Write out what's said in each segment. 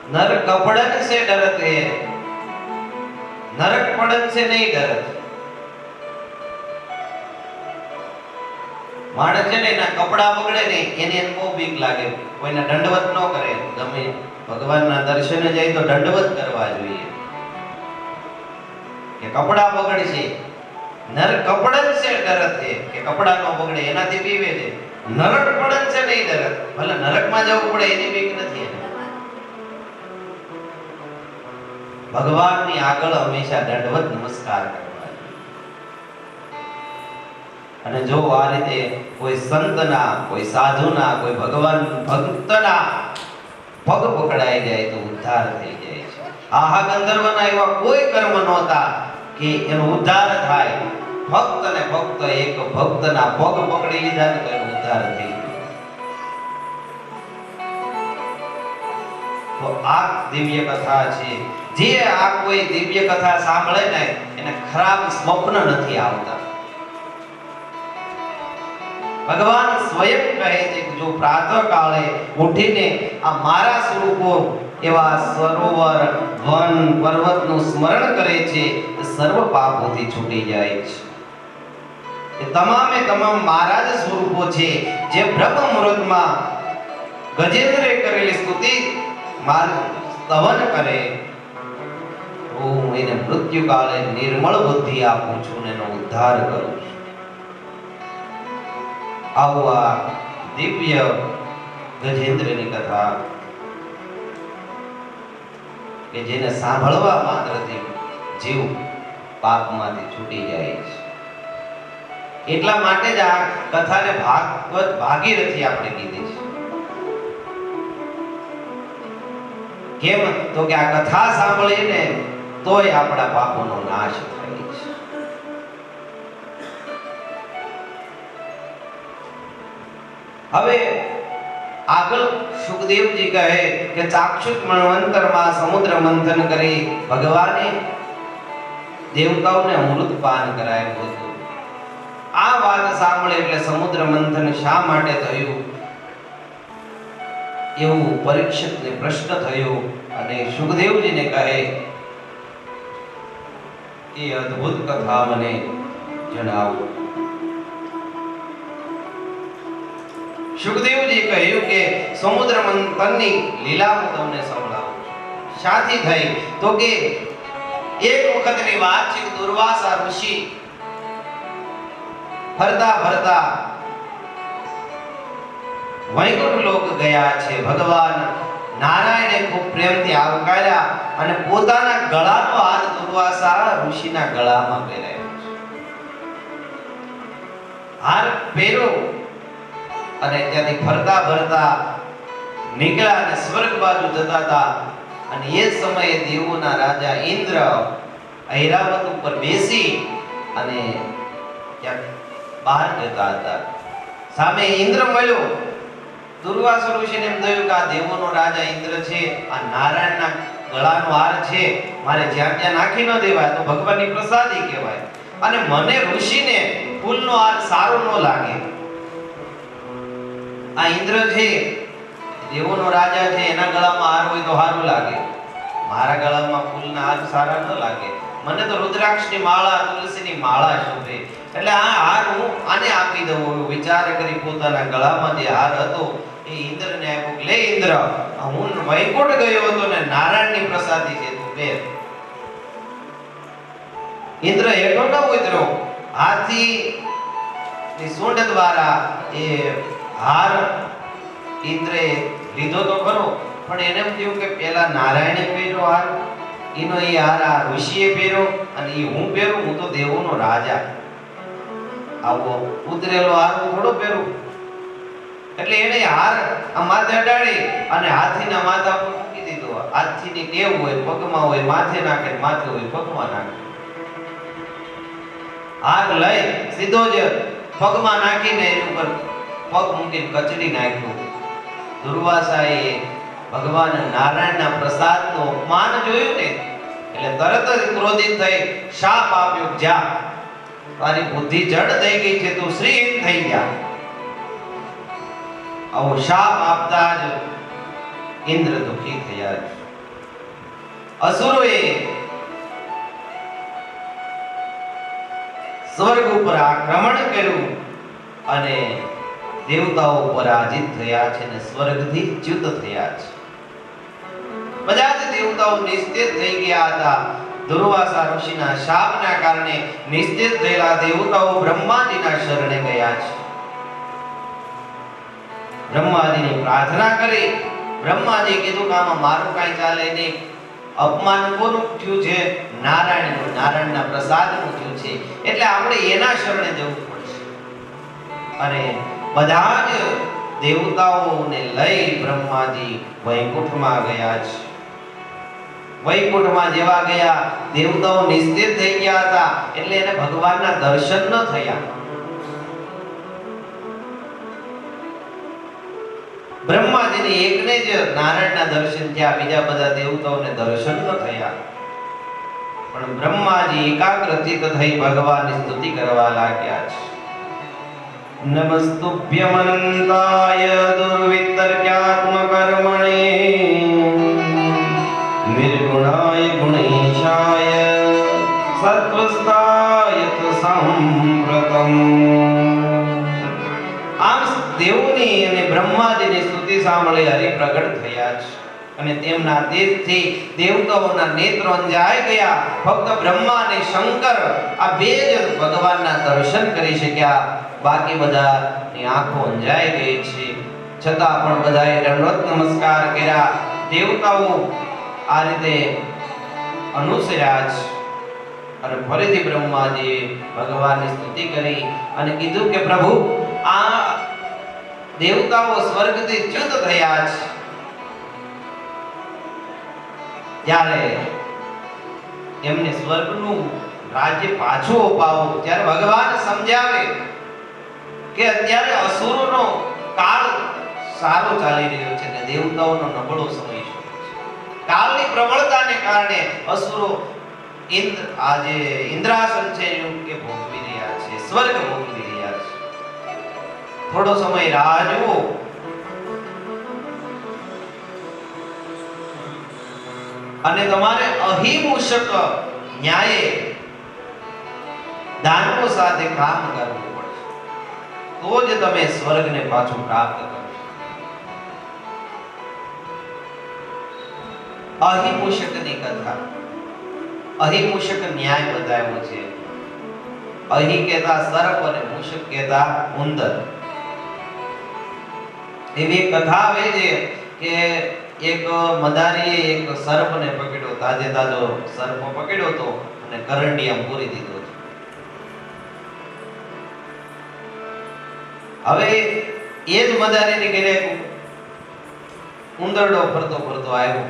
नर कपड़न से डरते हैं, नरक पड़न से नहीं डरते। माणस છે ને એના કપડા બગડે ને એને બહુ બીક લાગે, કોઈને દંડવત ન કરે. ગમે ભગવાનના દર્શને જાય તો દંડવત કરવા જોઈએ કે કપડા બગડશે. નર કપડન સે ડરતે કે કપડા નો બગડે એનાથી બીવે છે. નરક પડન સે નહીં ડરત, ભલે નરકમાં જવું પડે એની બીક નથી એને. ભગવાનની આગળ હંમેશા દંડવત નમસ્કાર કરવા. અને જો આ રીતે કોઈ સંતના, કોઈ સાધુના, કોઈ ભગવાન ભક્તના પગ પકડાઈ જાય તો ઉદ્ધાર થઈ જાય છે. આહા ગંધર્વના એવા કોઈ કર્મ નહોતા કે એનો ઉદ્ધાર થાય. ભક્ત અને ભક્ત એક ભક્તના પગ પકડી લીધા ને તો એનો ઉદ્ધાર થઈ ગયો. તો આ દિવ્ય કથા છે. જે આ કોઈ દિવ્ય કથા સાંભળે ને એને ખરાબ સ્વપ્ન નથી આવતા. ભગવાન સ્વયં કહે છે કે જો પ્રાતઃ કાળે ઉઠીને આ મારા સ્વરૂપો એવા સરોવર, વન, પર્વતનું સ્મરણ કરે છે તો સર્વ પાપોથી છૂટી જાય છે. એ તમામે તમામ મારા જ સ્વરૂપો છે. જે બ્રહ્મ મુહૂર્તમાં ગજેન્દ્રે કરેલી સ્તુતિ મારું સ્તવન કરે, હું એને મૃત્યુ કાળે નિર્મળ બુદ્ધિ આપું છું ને એનો ઉદ્ધાર કરું છું. આવું આ દિવ્ય ગજેન્દ્રની કથા કે જેને સાંભળવા માત્રથી જીવ પાપમાંથી છૂટી જાય છે. એટલા માટે જ આ કથાને ભાગવત ભાગીરથી આપણે કીધી છે. કેમ તો કે આ કથા સાંભળીને તોય આપણા પાપોનો નાશ થાય છે. હવે આગળ સુખદેવજી કહે કે ચાક્ષુષ મન્વંતરમાં સમુદ્ર મંથન કરી ભગવાને દેવતાઓને અમૃત પાન કરાવ્યું હતું. આ વાત સાંભળે એટલે સમુદ્ર મંથન શા માટે થયું એવું પરીક્ષિતને પ્રશ્ન થયો અને સુખદેવજીને કહે એ અદ્ભુત કથા મને જણાવો. સુખદેવજી કહ્યું કે સમુદ્ર મંથનની લીલા હું તમને સંભળાવું છું. શાથી થઈ તો કે એક વખતની વાત છે. દુર્વાસા ઋષિ ફરતા ફરતા વૈકુંઠ લોક ગયા છે. ભગવાન નારાયણે ખૂબ પ્રેમથી આવકાર્યા અને પોતાના ગળાનો હાર દુર્વાસા ઋષિના ગળામાં પહેરાવ્યો છે. હાર પહેર્યો અને ત્યાંથી ફરતા ફરતા નીકળ્યા અને સ્વર્ગ બાજુ જતા હતા. અને એ સમયે દેવોના રાજા ઇન્દ્ર ઐરાવત ઉપર બેસી અને ત્યાં બહાર જતા હતા. સામે ઇન્દ્ર મળ્યો. દુર્વાસા ઋષિને એમ થયું કે આ દેવોનો રાજા ઇન્દ્ર છે, આ નારાયણના ગળાનો હાર છે, મારે જ્યાં ત્યાં નાખી ન દેવાય, તો ભગવાનની પ્રસાદી કહેવાય. અને મને ઋષિને ફૂલનો હાર સારો ન લાગે. આ ઇન્દ્ર છે, દેવોનો રાજા છે, એના ગળામાં હાર હોય તો સારું લાગે, મારા ગળામાં ફૂલના હાર સારા ન લાગે. મને તો રુદ્રાક્ષની માળા, તુલસીની માળા શોભે, એટલે આ હાર હું આને આપી દઉં. વિચાર કરી પોતાના ગળામાં જે હાર હતો એ ઇન્દ્રને આપ્યો. લે ઇન્દ્ર, હું વૈકુંઠ ગયો હતો ને નારાયણની પ્રસાદી છે, તું પહેર. ઇન્દ્ર હેઠો ન ઉતર્યો. હાથી ની સૂંઢ દ્વારા એ હાર ઇન્દ્રે લીધો તો ખરો, પણ એને એમ થયું કે પેલા નારાયણે પહેર્યો હાર, એનો એ હાર આ ઋષિએ પહેર્યો અને એ હું પહેરું, હું તો દેવોનો રાજા, આવો ઉતરેલો હાર હું થોડો પહેરું. એટલે એને હાર આ માથે અડાડી અને હાથીના માથા પર મૂકી દીધો. હાથીની ટેવ હોય, પગમાં હોય માથે નાખે, માથે હોય પગમાં નાખે. હાર લઈ સીધો જ પગમાં નાખીને એની ઉપર પગ મૂકીને કચડી નાખ્યું. દુર્વાસાએ ભગવાન નારાયણના પ્રસાદનું અપમાન જોયું ને એટલે તરત જ ક્રોધિત થઈ શાપ આપ્યો, જા, તારી બુદ્ધિ જડ થઈ ગઈ છે, તું શ્રીહીન થઈ જા. આવો શાપ આપતા જ ઇન્દ્ર દુખી થયા. અસુરોએ સ્વર્ગ ઉપર આક્રમણ કર્યું અને દેવતાઓ પરાજિત થયા છે અને સ્વર્ગથી ચ્યુત થયા છે. બધા જ દેવતાઓ નિસ્તેજ થઈ ગયા હતા. દુર્વાસા ઋષિના શાપના કારણે નિસ્તેજ થયેલા દેવતાઓ બ્રહ્માજીના શરણે ગયા છે. બ્રહ્માજીની પ્રાર્થના કરી. બ્રહ્માજી કીધું કે આમાં મારું કાંઈ ચાલે નહીં. અપમાન કોનું થયું છે? નારાયણનું, નારાયણના પ્રસાદનું થયું છે. એટલે આપણે એના શરણે જવું પડશે. અને બધા જ દેવતાઓને લઈ બ્રહ્માજી વૈકુંઠમાં ગયા છે. વૈકુંઠમાં જેવા ગયા, દેવતાઓ નિસ્તેજ થઈ ગયા હતા એટલે એને ભગવાનના દર્શન ન થયા. બ્રહ્માજીને એકને જ નારાયણના દર્શન થયા, બીજા બધા દેવતાઓને દર્શન ન થયા. પણ બ્રહ્માજી એકાગ્રચિત્ત થઈ ભગવાનની સ્તુતિ કરવા લાગ્યા છે. નમસ્તુભ્યમનંતાય દુર્વિતર્ક્યાત્મકર્મણે નિર્ગુણાય ગુણેશાય સત્વસ્તાય સંપ્રતમ. આમ દેવોની અને બ્રહ્માજીની સ્તુતિ સાંભળી હરિ પ્રગટ થયા છે અને તેમના તેજથી દેવતાઓના નેત્રો અંજાઈ ગયા. ફક્ત બ્રહ્મા અને શંકર આ બે જ ભગવાનના દર્શન કરી શક્યા. બાકી બધાની આંખો અંજાઈ ગઈ છે. છતાં પણ બધાએ દંડવત નમસ્કાર કર્યા. દેવતાઓ આ રીતે અનુસર્યા છે. અને ફરીથી બ્રહ્માજીએ ભગવાનની સ્તુતિ કરી અને કીધું કે પ્રભુ, આ દેવતાઓ સ્વર્ગથી ચ્યુત થયા છે. ત્યારે એમને સ્વર્ગનું રાજ્ય પાછું અપાવો. ત્યારે ભગવાન સમજાવે કે અત્યારે અસુરોનો કાળ સારો ચાલી રહ્યો છે અને દેવતાઓનો નબળો સમય છે. કાળની પ્રબળતાને કારણે અસુરો આજે ઇન્દ્રાસન છે કે ભોગવી રહ્યા છે, સ્વર્ગ ભોગવી રહ્યા છે. થોડો સમય રાહ જુઓ. અને તમારે અહિમૂષક ન્યાયે દાનવો સાથે કામ કરવું પડશે, તો જ તમે સ્વર્ગને પાછું પ્રાપ્ત કરશો. અહિમૂષકની કથા, અહિમૂષક ન્યાય બતાવ્યો છે. અહી કહેતા સર્પ અને મૂષક કહેતા ઉંદર. એવી એક કથા આવે છે કે એક મદારીએ એક સર્પને પકડ્યો, તાજે તાજો સર્પ પકડ્યો હતો અને કરંડિયા પૂરી દીધો. હવે એ જ મદારીની ઘરે ઉંદરડો ફરતો ફરતો આવ્યો.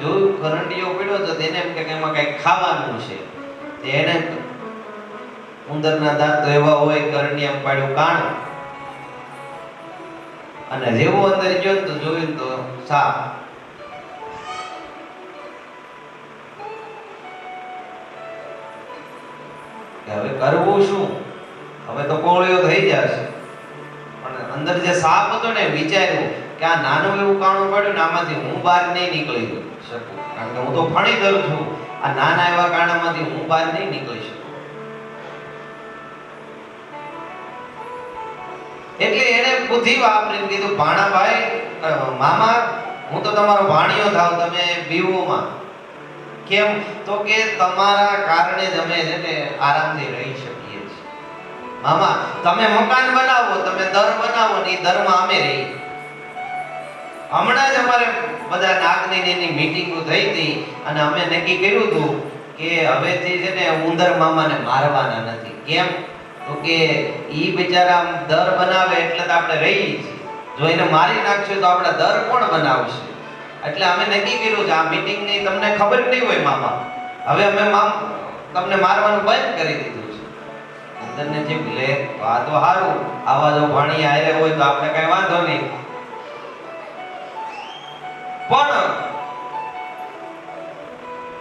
જોયું કરંડિયો પડ્યો તો તેને એમ કે એમાં કઈ ખાવાનું છે. એને ઉંદરના દાંત તો એવા હોય, કરંડિયા પાડ્યું કાણ અને જેવો અંદર ગયો તો જોયું તો સાપ. હવે કરવું શું? હવે તો કોળિયો થઈ જશે. પણ અંદર જે સાપ હતો ને, વિચાર્યું કે આ નાનું એવું કાણું પડ્યું ને, આમાંથી હું બહાર નહીં નીકળી શકું, કારણ કે હું તો ફણીધર છું. આ નાના એવા કાણામાંથી હું બહાર નહીં નીકળી શકું. એટલે એને બુદ્ધિ વાપરીને કીધું, ભાણાભાઈ, મામા, હું તો તમારો ભાણિયો થાવ, તમે બીવોમાં. કેમ? તો કે તમારા કારણે જ અમે છે ને આરામથી રહી શકીએ છીએ. મામા, તમે મકાન બનાવો, તમે દર બનાવો ને એ દરમાં અમે રહી. હમણાં જ અમારે બધા નાગની મીટિંગો થઈ હતી અને અમે નક્કી કર્યું હતું કે હવેથી છે ને ઉંદર મામાને મારવાના નથી. કેમ? તો કે ઈ બિચારા દર બનાવે એટલે તો આપણે રહી છીએ. જો એને મારી નાખશું તો આપણે દર કોણ બનાવશે? એટલે અમે નક્કી કર્યું છે, આ મીટિંગની તમને ખબર નહીં હોય મામા, હવે અમે તમને મારવાનું બંધ કરી દીધું છે. અંદરને જે ભલે આ તો સારું, આવા જો ભાણી આયરે હોય તો આપણે કઈ વાંધો નહીં. પણ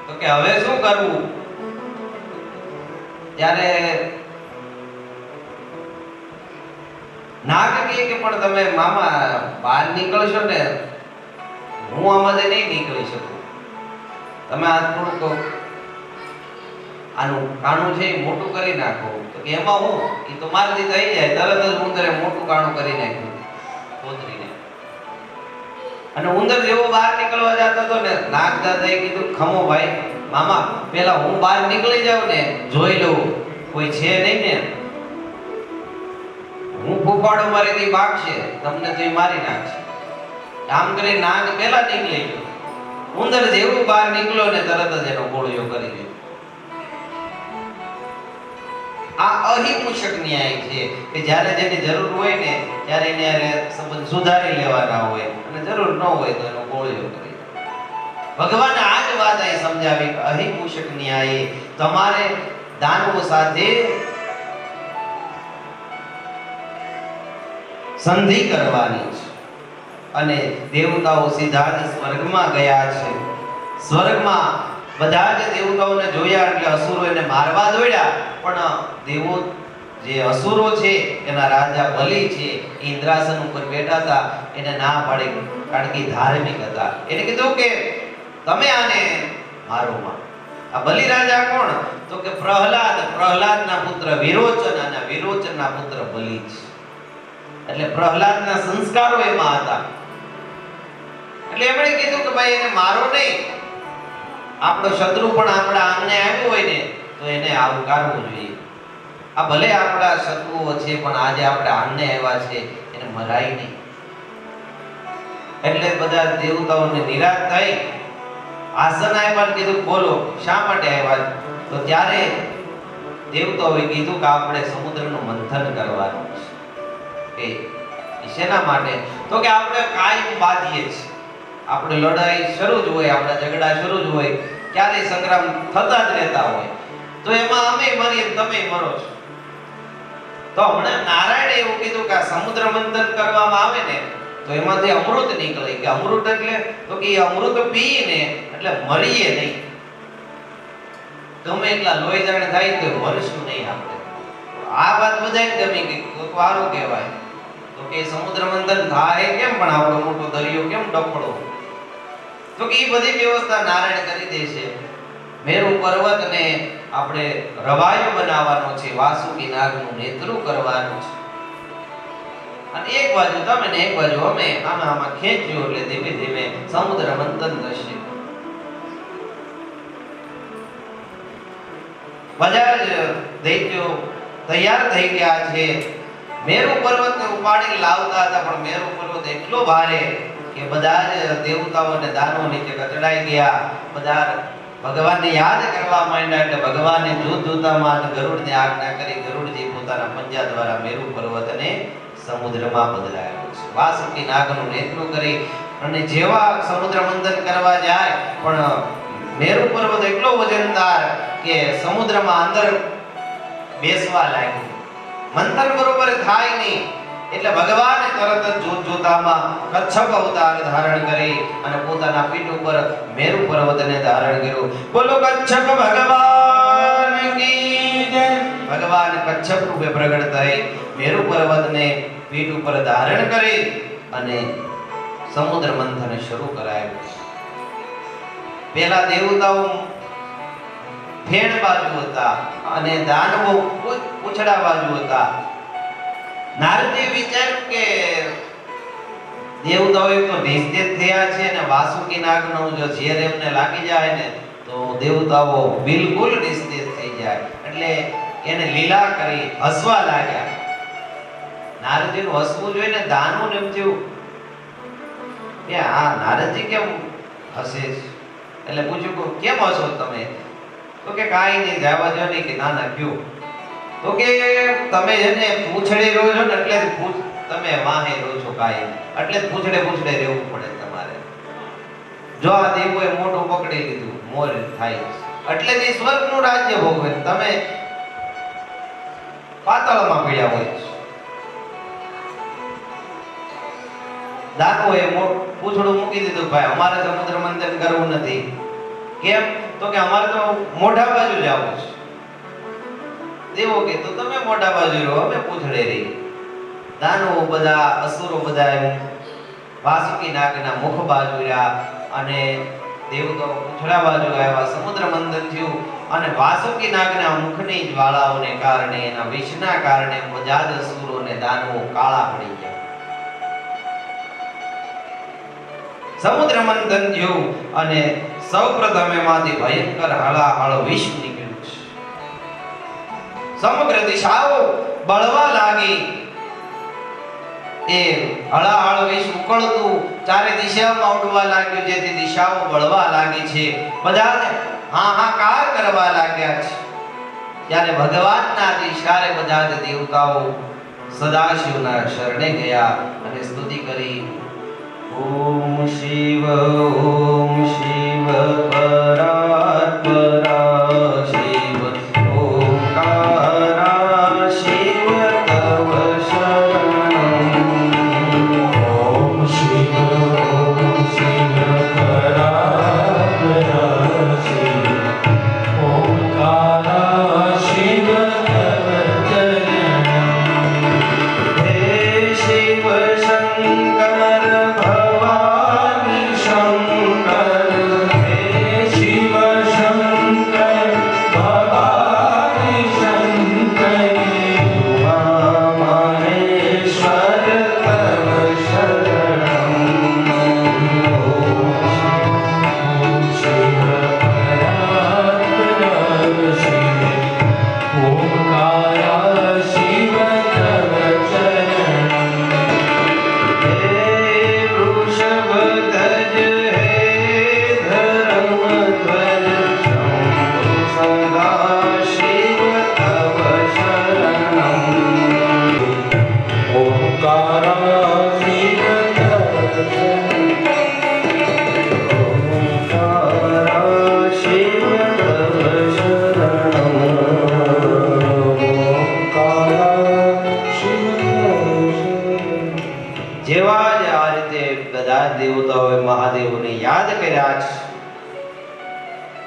તો કે હવે શું કરવું? ત્યારે નાગ કહે કે પણ તમે મામા બહાર નીકળશો ને, હું આમાંથી નહીં નીકળી શકું. તમે આ થોડુંક આનું કાણું છે એ મોટું કરી નાખો, તો કે એમાં હું એ તો મારથી થઈ જાય, તરત જ ઉંદરે મોટું કાણું કરી નાખ્યું કોતરીને. અને ઉંદર જેવો બહાર નીકળવા જતો હતો ને, નાગદાદાએ કીધું ખમો ભાઈ મામા, પેલા હું બહાર નીકળી જાઉં ને, જોઈ લઉં કોઈ છે નહીં ને, હું ફૂફાડો મારીથી ભાગશે, તમને તો એ મારી નાખશે. આમ કરી નાગ પેલા નીકળી ગયો. ઉંદર જેવું બહાર નીકળ્યો ને, તરત જ એનો ગોળીઓ કરી દીધો. આ અહિંસક ન્યાય છે કે જ્યારે જેની જરૂર હોય ને ત્યારે એને સંબંધ સુધારી લેવાના હોય, અને જરૂર ન હોય તો એનો ગોળીઓ કરી. ભગવાને આ જ વાત અહીં સમજાવી કે અહિંસક ન્યાય તમારે દાનવો સાથે સંધિ કરવાની છે. અને દેવતાઓ સીધા જ સ્વર્ગમાં ગયા છે. સ્વર્ગમાં બધા જ દેવતાઓને જોયા એટલે અસુરો એને મારવા દોડ્યા, પણ દેવો જે અસુરો છે એના રાજા બલિ છે, ઇન્દ્રાસન ઉપર બેઠા હતા, એને ના પાડી, કારણ કે ધાર્મિક હતા. એને કીધું કે તમે આને મારો માં. આ બલિ રાજા કોણ? તો કે પ્રહલાદ, પ્રહલાદના પુત્ર વિરોચન, અને વિરોચનના પુત્ર બલિ છે. એટલે પ્રહલાદના સંસ્કારો એમાં હતા. એટલે એમણે કીધું કે ભાઈ એને મારો નહીં, આપણો શત્રુ પણ આપણા આંગણે આવ્યો હોય ને તો એને આવકારવું જોઈએ. આ ભલે આપણા શત્રુઓ છે, પણ આજે આપણે આંગણે આવ્યા છે, એને મરાય નહીં. એટલે બધા દેવતાઓને નિરાશ થઈ આસન આપ્યા, કીધું બોલો શા માટે આવ્યા? તો ત્યારે દેવતાઓએ કીધું કે આપણે સમુદ્રનું મંથન કરવાનું છે. એ શેના માટે? તો કે આપણે કાયમ બાંધીએ છીએ, આપણે લડાઈ શરૂ જ હોય, આપણા ઝઘડા શરૂ જ હોય, ક્યારેય સંગ્રામ થતા જ રહેતા હોય, તો એમાં અમે મરીએ તમે મરો છો. તો હમણાં નારાયણે એવું કીધું કે આ સમુદ્ર મંથન કરવામાં આવે ને તો એમાંથી અમૃત નીકળે. કે અમૃત એટલે તો કે એ અમૃત પીને એટલે મરીએ નહીં, ગમે એટલા લોહી જાણે થાય તો મરશું નહીં આપણે. આ વાત બધાય ગમી ગઈ તો સારું કહેવાય. તો કે સમુદ્ર મંથન થાય કેમ, પણ આપણો મોટો દરિયો કેમ ડફળો? તો કે એ બધી વ્યવસ્થા નારાયણ કરી દે છે. મેરુ પર્વતને આપણે રવાયો બનાવવાનો છે, વાસુકી નાગનું નેતૃત્વ કરવાનું છે, અને એક બાજુ તમે ને એક બાજુ અમે આમાં ખેંચ્યું એટલે ધીમે ધીમે સમુદ્ર મંથન થશે. બધા જ દૈત્યો તૈયાર થઈ ગયા છે. મેરુ પર્વતને ઉપાડી લાવતા હતા, પણ મેરુ પર્વત એટલો ભારે કે બધા જ દેવતાઓ અને દાનવો નીચે કચડાઈ ગયા. બધા ભગવાનને યાદ કરવા માંડ્યા એટલે ભગવાને જોતજોતામાં ગરુડને આજ્ઞા કરી. ગરુડજી પોતાના પંજા દ્વારા મેરુ પર્વતને સમુદ્રમાં બદલાયો છે. વાસુકી નાગનું નેતૃત્વ કરી અને જેવા સમુદ્ર મંથન કરવા જાય, પણ મેરુ પર્વત એટલો વજનદાર કે સમુદ્રમાં અંદર બેસવા લાગ્યો. મંથન બરોબર થાય નહીં એટલે ભગવાન તરત જ જોતજોતામાં કચ્છપ અવતાર ધારણ કરી અને પોતાના પીઠ ઉપર મેરુ પર્વતને ધારણ કર્યું. બોલો કચ્છપ ભગવાન કી જય. ભગવાન કચ્છપ રૂપે પ્રગટ થઈ મેરુ પર્વતને પીઠ ઉપર ધારણ કરી અને સમુદ્ર મંથન શરૂ કરાયું. પેલા દેવતાઓ ફેણ બાજુ હતા અને દાનવો પૂછડા બાજુ હતા. નારદજી વિચાર્યું કે દેવતાઓ તો નિસ્તેજ થયા છે ને વાસુકી નાગનો જો ઝેર એમને લાગી જાય ને તો દેવતાઓ બિલકુલ નિસ્તેજ થઈ જાય. એટલે એને લીલા કરી હસવા લાગ્યા. નારદજીનું હસવું જોઈને દાનવું એમ થયું કે આ નારદજી કેમ હસે છે? એટલે પૂછ્યું કેમ હસો તમે? તો કે કાઈ નહીં, જવા દો નહીં. કે ના ના ક્યું? તો કે તમે જેને પૂછડે રહો છો ને એટલે તમે વાહે રહો છો કાઈ, એટલે પૂછડે પૂછડે રહેવું પડે તમારે. જો આ દેવોએ મોઢું પકડી લીધું મોર થાય એટલે જ સ્વર્ગનું રાજ્ય ભોગવે, તમે પાતાળમાં પડ્યા હોય. દાનવોએ પૂછડું મૂકી દીધું, ભાઈ અમારે સમુદ્ર મંથન કરવું નથી. કેમ? તો કે અમારે તો મોઢા બાજુ જવું છે. દેવો કે તો તમે મોઢા બાજુ રહો, અમે પૂછડે રહી. દાનવો બધા અસુરો બધા વાસુકી નાગના મુખ બાજુ રહ્યા અને દેવતાઓ પૂંછડા બાજુ આવ્યા, સમુદ્ર મંથન થયું અને વાસુકી નાગના મુખની જ્વાળાઓને કારણે, એના વિષના કારણે બધા જ અસુરો અને દાનવો કાળા પડી ગયા. સમુદ્ર મંથન થયું અને સૌપ્રથમ એમાંથી ભયંકર હળાહળ વિષ નીકળ્યું છે. સમગ્ર દિશાઓ બળવા લાગી. એ હળાહળ વિષ ઉકળતું ચારે દિશામાં ઉડવા લાગ્યું, જેથી દિશાઓ બળવા લાગી છે. બધાને હાહાકાર કરવા લાગ્યા છે. ત્યારે ભગવાનના ઈશારે બધા જ દેવતાઓ સદાશિવના શરણે ગયા અને સ્તુતિ કરી. ઓમ શિવ પરાત્પરા શિવ ઓંકારા શિવ તવ શરણમ. ઓમ શિવ પરાત્પરા શિવ ઓંકારા શિવ તવ શરણમ. હે શિવ શંકર ભવાની શંકર, હે શિવ શંકર ભવાની શંકર ઉમા મહેશ્વર તવ શરણમ. ઓમ શિવ પરાત્પરા શિવ ઓંકારા શિવ તવ શરણમ. હે વૃષભધજ હે ધર્મધ્વજ શંભુ સદા શિવ તવ શરણમ. ઓંકારા શિવ તવ ઓંકારા શિવ તવ શરણમ. ઓંકારા શિવ તવ શરણમ. જેવા જ આ રીતે બધા દેવતાઓએ મહાદેવને યાદ કર્યા છે.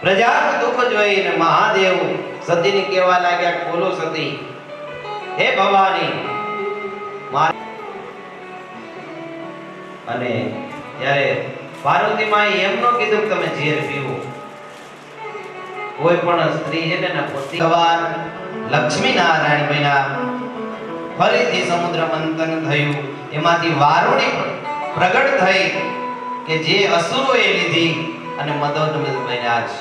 પ્રજાનું દુઃખ જોઈને મહાદેવ સતીને કહેવા લાગ્યા, બોલો સતી, હે ભવાની અને ત્યારે પાર્વતી માએ એમ ન કીધું કે તમે ઝેર પીવો. કોઈ પણ સ્ત્રી છે ને પતિ ભગવાન લક્ષ્મી નારાયણ બન્યા. ફરીથી સમુદ્ર મંથન થયું, એમાંથી વારુણી પ્રગટ થઈ કે જે અસુરોએ લીધી અને મદોન્મદ બન્યા છે.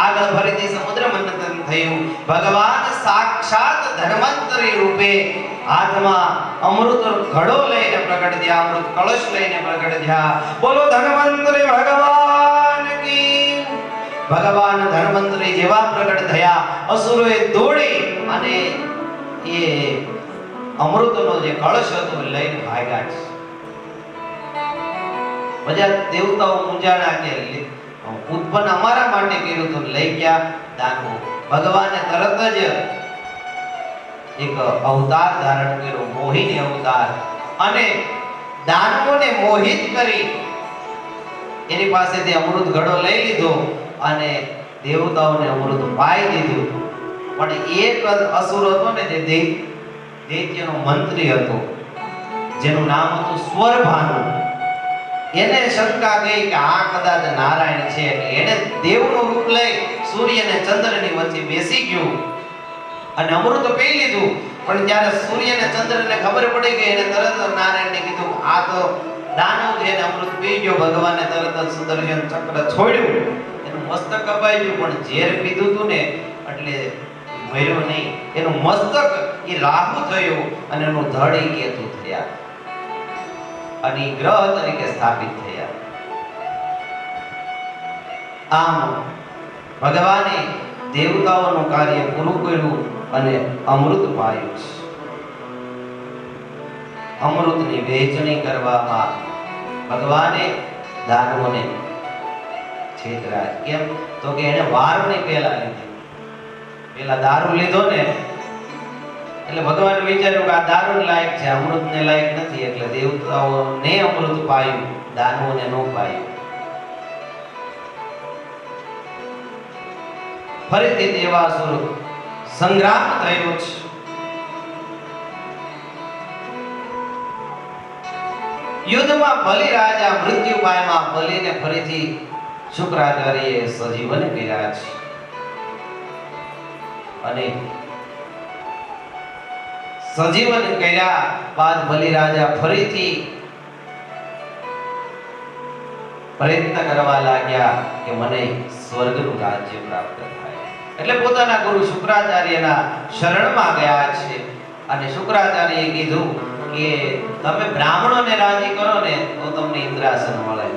આગળ ફરીથી સમુદ્ર મંથન થયું. ભગવાન સાક્ષાત ધન્વંતરી રૂપે હાથમાં અમૃત ઘડો લઈને પ્રગટ થયા, અમૃત કળશ લઈને પ્રગટ થયા. બોલો ધન્વંતરી ભગવાન કી. ભગવાન ધન્વંતરી જેવા પ્રગટ થયા, અસુરોએ દોડી અને એ અમૃતનો જે કળશ હતો લઈને ભાગ્યા છે. બધા દેવતાઓ મૂંઝાણા કે ઉત્પન્ન અમારા માટે કર્યું તો લઈ ગયા દાનવો. ભગવાને તરત જ એક અવતાર ધારણ કર્યો, મોહિની અવતાર, અને દાનવોને મોહિત કરી એની પાસેથી અમૃત ઘડો લઈ લીધો અને દેવતાઓને અમૃત પાઈ દીધું. પણ એક અસુર હતો ને જે દૈત્યનો મંત્રી હતો, જેનું નામ હતું સ્વરભાનુ. એને શંકા ગઈ કે આ કદાચ નારાયણ છે. એને દેવનું રૂપ લઈ સૂર્ય અને ચંદ્રની વચ્ચે બેસી ગયો અને અમૃત પી લીધું. પણ જ્યારે સૂર્ય અને ચંદ્રને ખબર પડી ગઈ, એને તરત નારાયણને કીધું આ તો દાનવ છે ને અમૃત પી ગયો. ભગવાને તરત જ સુદર્શન ચક્ર છોડ્યું, એનું મસ્તક કપાઈ ગયું. પણ ઝેર પીધું હતું ને એટલે મર્યો નહીં. એનું મસ્તક એ રાહુ થયું અને એનું ધડ એ કેતુ થયા અને ગ્રહ તરીકે સ્થાપિત થયા. આમ ભગવાને દેવતાઓનું કાર્ય પૂરું કર્યું અને અમૃત પાયું છે. અમૃતની વહેંચણી કરવામાં ભગવાને દાનવોને છેતરાય. કેમ તો કે એને વારની પહેલા લીધી. પેલા દારૂ લીધો ને એટલે ભગવાને વિચાર્યું કે આ દારૂ લાયક છે, અમૃતને લાયક નથી. એટલે દેવતાઓને અમૃત પાયું, દાનવોને ન પાયું. ફરીથી દેવાસુર સંગ્રામ થયો છે. યુદ્ધમાં બલિ રાજા મૃત્યુ પામ્યા. બલિને ફરીથી શુક્રાચાર્યએ સજીવન કર્યા છે. અને સજીવન કર્યા બાદ બલિરાજા ફરીથી પ્રયત્ન કરવા લાગ્યા કે મને સ્વર્ગનું રાજ્ય પ્રાપ્ત થાય. એટલે પોતાના ગુરુ શુક્રાચાર્યના શરણમાં ગયા છે. અને શુક્રાચાર્યએ કીધું કે તમે બ્રાહ્મણોને રાજી કરો ને તો તમને ઇન્દ્રાસન મળે.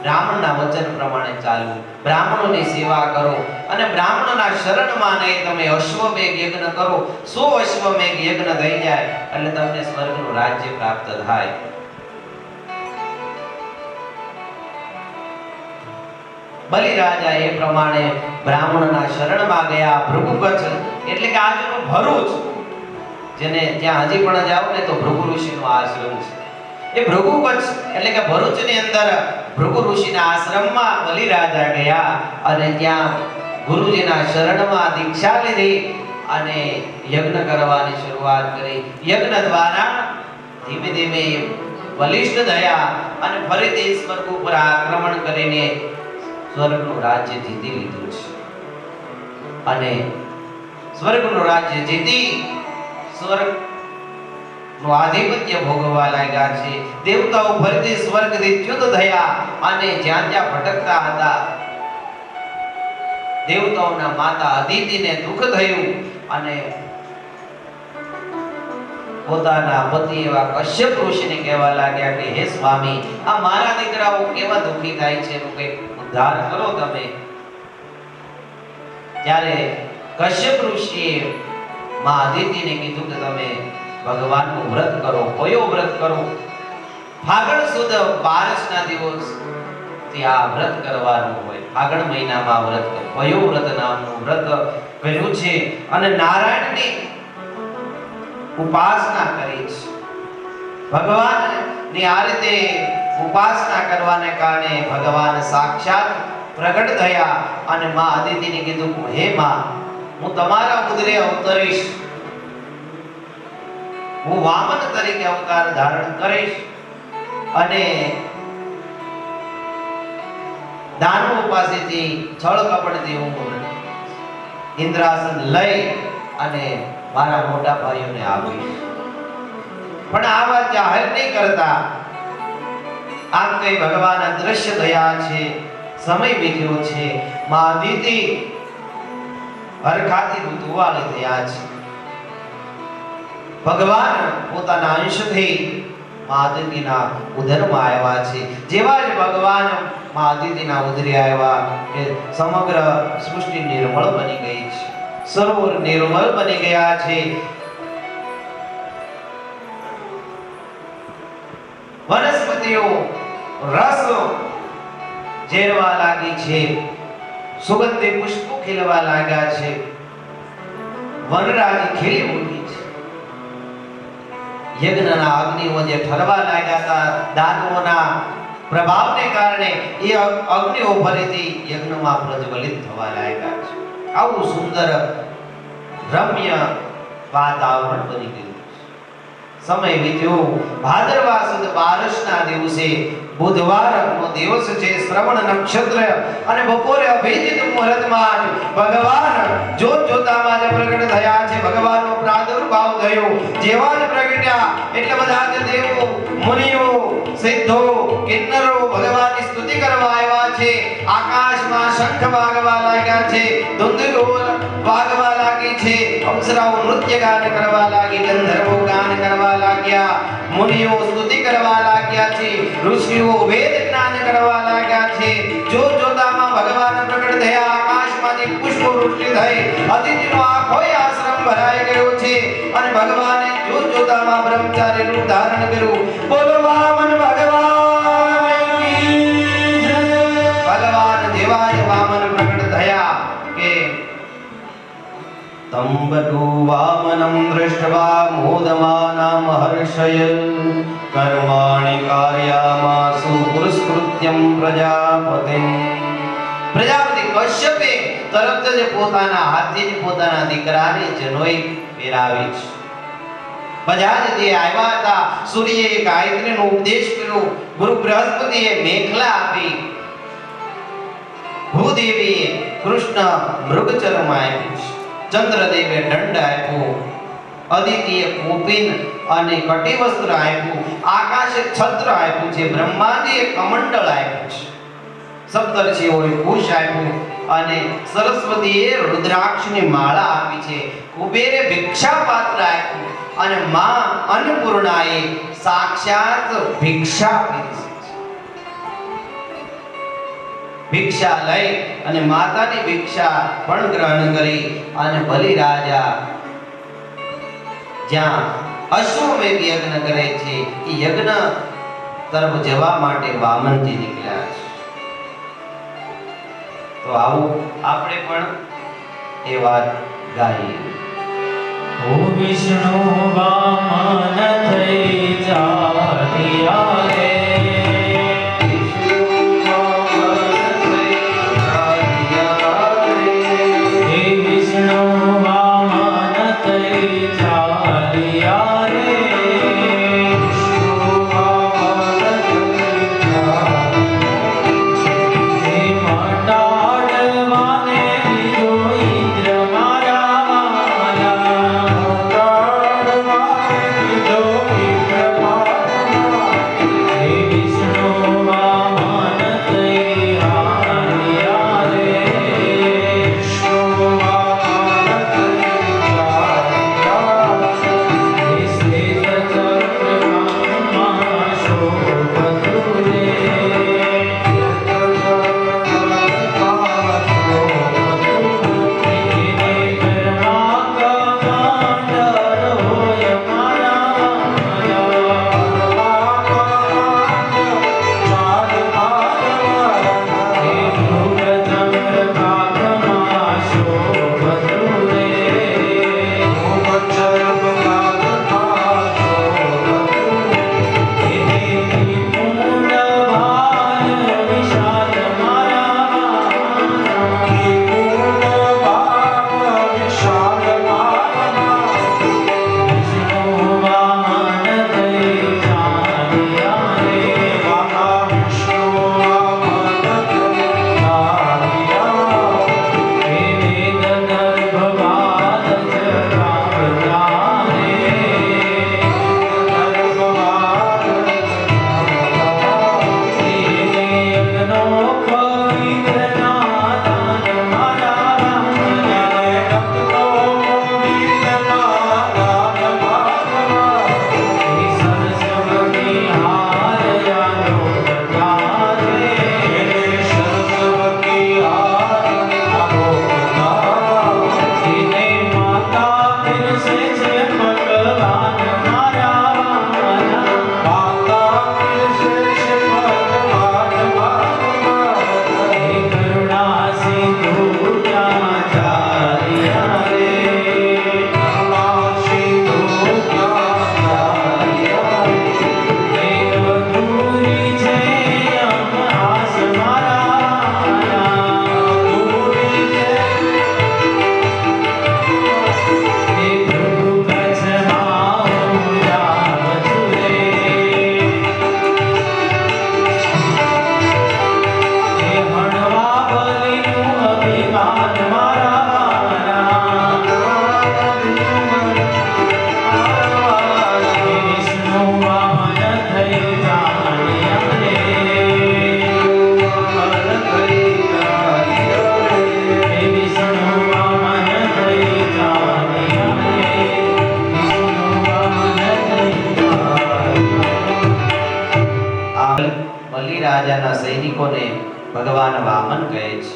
બ્રાહ્મણના વચન પ્રમાણે ચાલવું, બ્રાહ્મણોની સેવા કરો અને બ્રાહ્મણોના શરણમાં નહીં તમે અશ્વમેઘ યજ્ઞ કરો. 100 અશ્વમેઘ યજ્ઞ થઈ જાય એટલે તમને સ્વર્ગનું રાજ્ય પ્રાપ્ત થાય. બલિરાજા એ પ્રમાણે બ્રાહ્મણના શરણમાં ગયા. ભૃગુકચ્છ એટલે કે આજનું ભરૂચ, જેને ત્યાં હજી પણ જાવ ને તો ભૃગુ ઋષિનો આશ્રમ છે. એ ભૃગુકચ્છ એટલે કે ભરૂચની અંદર ભૃગુ ઋષિના આશ્રમમાં બલિરાજા ગયા અને ત્યાં ગુરુજીના શરણમાં દીક્ષા લીધી અને યજ્ઞ કરવાની શરૂઆત કરી. યજ્ઞ દ્વારા ધીમે ધીમે બલિષ્ઠ થયા અને ફરીથી સ્વર્ગ ઉપર આક્રમણ કરીને સ્વર્ગનું રાજ્ય જીતી લીધું છે. અને સ્વર્ગનું રાજ્ય જીતી સ્વર્ગનું આધિપત્ય ભોગવવા લાગ્યા છે. દેવતાઓ ફરીથી સ્વર્ગથી ચ્યુત થયા અને જ્યાં જ્યાં ભટકતા હતા દેવતાઓના માતા અદિતિને દુઃખ થયું અને પોતાના પતિ એવા કશ્યપ ઋષિને કહેવા લાગ્યા કે હે સ્વામી, આ મારા દીકરાઓ કેવા દુઃખી થાય છે એનું કંઈક ઉદ્ધાર કરો તમે. ત્યારે કશ્યપ ઋષિએ માં અદિતિને કીધું કે તમે ભગવાનનું વ્રત કરો. કયો વ્રત કરો? ફાગણ સુદ 12ના દિવસ આ વ્રત કરવાનું હોય. ફાગણ મહિનામાં વ્રત કયો વ્રત નામનું વ્રત કર્યું છે અને નારાયણની ઉપાસના કરી છે. ભગવાનની આ રીતે ઉપાસના કરવાને કારણે ભગવાન સાક્ષાત પ્રગટ થયા અને માં અદિતિને કીધું હે માં, હું તમારા ઉદરે અવતરીશ, હું વામન તરીકે અવતાર ધારણ કરીશ અને દાનવો પાસેથી છળ કપટથી હું ઇન્દ્રાસન લઈ અને મારા મોટા ભાઈઓને આપીશ. પણ આ વાત જાહેર નહીં કરતા. આમ કઈ ભગવાન અદ્રશ્ય થયા છે. સમય વીત્યો છે. માં અદિતિ હરખાથી ઋતુવાળી થયા છે. ભગવાન પોતાના અંશથી માં અદિતિના ઉદરમાં આવ્યા છે. જેવા જ ભગવાન માં અદિતિના ઉદરે આવ્યા કે સમગ્ર સૃષ્ટિ નિર્મળ બની ગઈ છે. સરોવર નિર્મળ બની ગયા છે. વનસ્પતિઓ રસ ઝેરવા લાગી છે. સુગંધી પુષ્પો ખીલવા લાગ્યા છે. વનરાજી ખીલી ઉઠી છે. યજ્ઞના અગ્નિઓ જે ઠરવા લાગ્યા હતા દાનવોના પ્રભાવને કારણે એ અગ્નિઓ ફરીથી યજ્ઞમાં પ્રજ્વલિત થવા લાગ્યા છે. આવું સુંદર રમ્ય વાતાવરણ બની ગયું. સમય વીત્યો. ભાદરવા સુદ 12ના દિવસે બુધવારનો દિવસ છે. શ્રવણ નક્ષત્ર અને બપોરે અભિજીત મુહૂર્તમાં ભગવાન જોત જોતામાં જ પ્રગટ થયા છે. ભગવાનનો પ્રાદુર્ભાવ થયો. જેવા જ પ્રગટ્યા એટલે બધા જ દેવો, મુનિઓ, સિદ્ધો, કિન્નરો ભગવાનની સ્તુતિ કરવા આવ્યા છે. આકાશમાં શંખ વાગવા લાગ્યા છે. ધુંધુર વાગવા લાગી છે. અપ્સરાઓ નૃત્ય ગાન કરવા લાગી. ગંધર્વો ગાન કરવા લાગ્યા. મુનિઓ સ્તુતિ કરવા લાગ્યા છે. ઋષિઓ વેદ જ્ઞાન કરવા લાગ્યા છે. જો જોતામાં ભગવાન પ્રગટ થયા. આકાશમાંથી પુષ્પો વૃષ્ટિ થઈ. અદિતિનો આખો આશ્રમ ભરાઈ ગયો છે અને ભગવાને જો જોતામાં બ્રહ્મચારી રૂપ ધારણ કર્યું. બોલો વામન ભગવાન કી જય. ભગવાન જેવા જ વામન પ્રગટ થયા કે તંબટુ વામનં દૃષ્ટવા મોદમાનામ હર્ષયન કર્માણિ કાર્યામાસુ પુરસ્કૃત્યં પ્રજાપતિં. પ્રજાપતિ કશ્યપે તરત જ પોતાના હાથથી પોતાના દીકરાને જનોઈ પહેરાવી છે. બધા જ જે આવ્યા હતા સૂર્યએ ગાયત્રીનો ઉપદેશ કર્યો. ગુરુ બૃહસ્પતિએ મેખલા આપી ભૂદેવીએ કૃષ્ણ મૃગચર્મ આપ્યું છે, ચંદ્રદેવે દંડ આપ્યો, અદિતિએ કૌપિન અને કટિવસ્ત્ર આપ્યું, આકાશે છત્ર આપ્યું છે, બ્રહ્માજીએ કમંડળ આપ્યું છે, સપ્તર્ષિઓએ કુશ આપ્યું અને સરસ્વતીએ રુદ્રાક્ષની માળા આપી છે, કુબેરે ભિક્ષા પાત્ર આપ્યું અને માં અન્નપૂર્ણાએ સાક્ષાત ભિક્ષા આપી છે. ભિક્ષા લઈ અને માતાની ભિક્ષા પણ ગ્રહણ કરી અને બલિ રાજા જ્યાં અશ્વમેઘ યજ્ઞ કરે છે એ યજ્ઞ તરફ જવા માટે વામનજી નીકળ્યા છે. તો આવું આપણે પણ એ વાત ગાઈએ. ઓ વિષ્ણુ વામન થઈ ચાલ્યા રે, રાજાના સૈનિકોને ભગવાન વામન કહે છે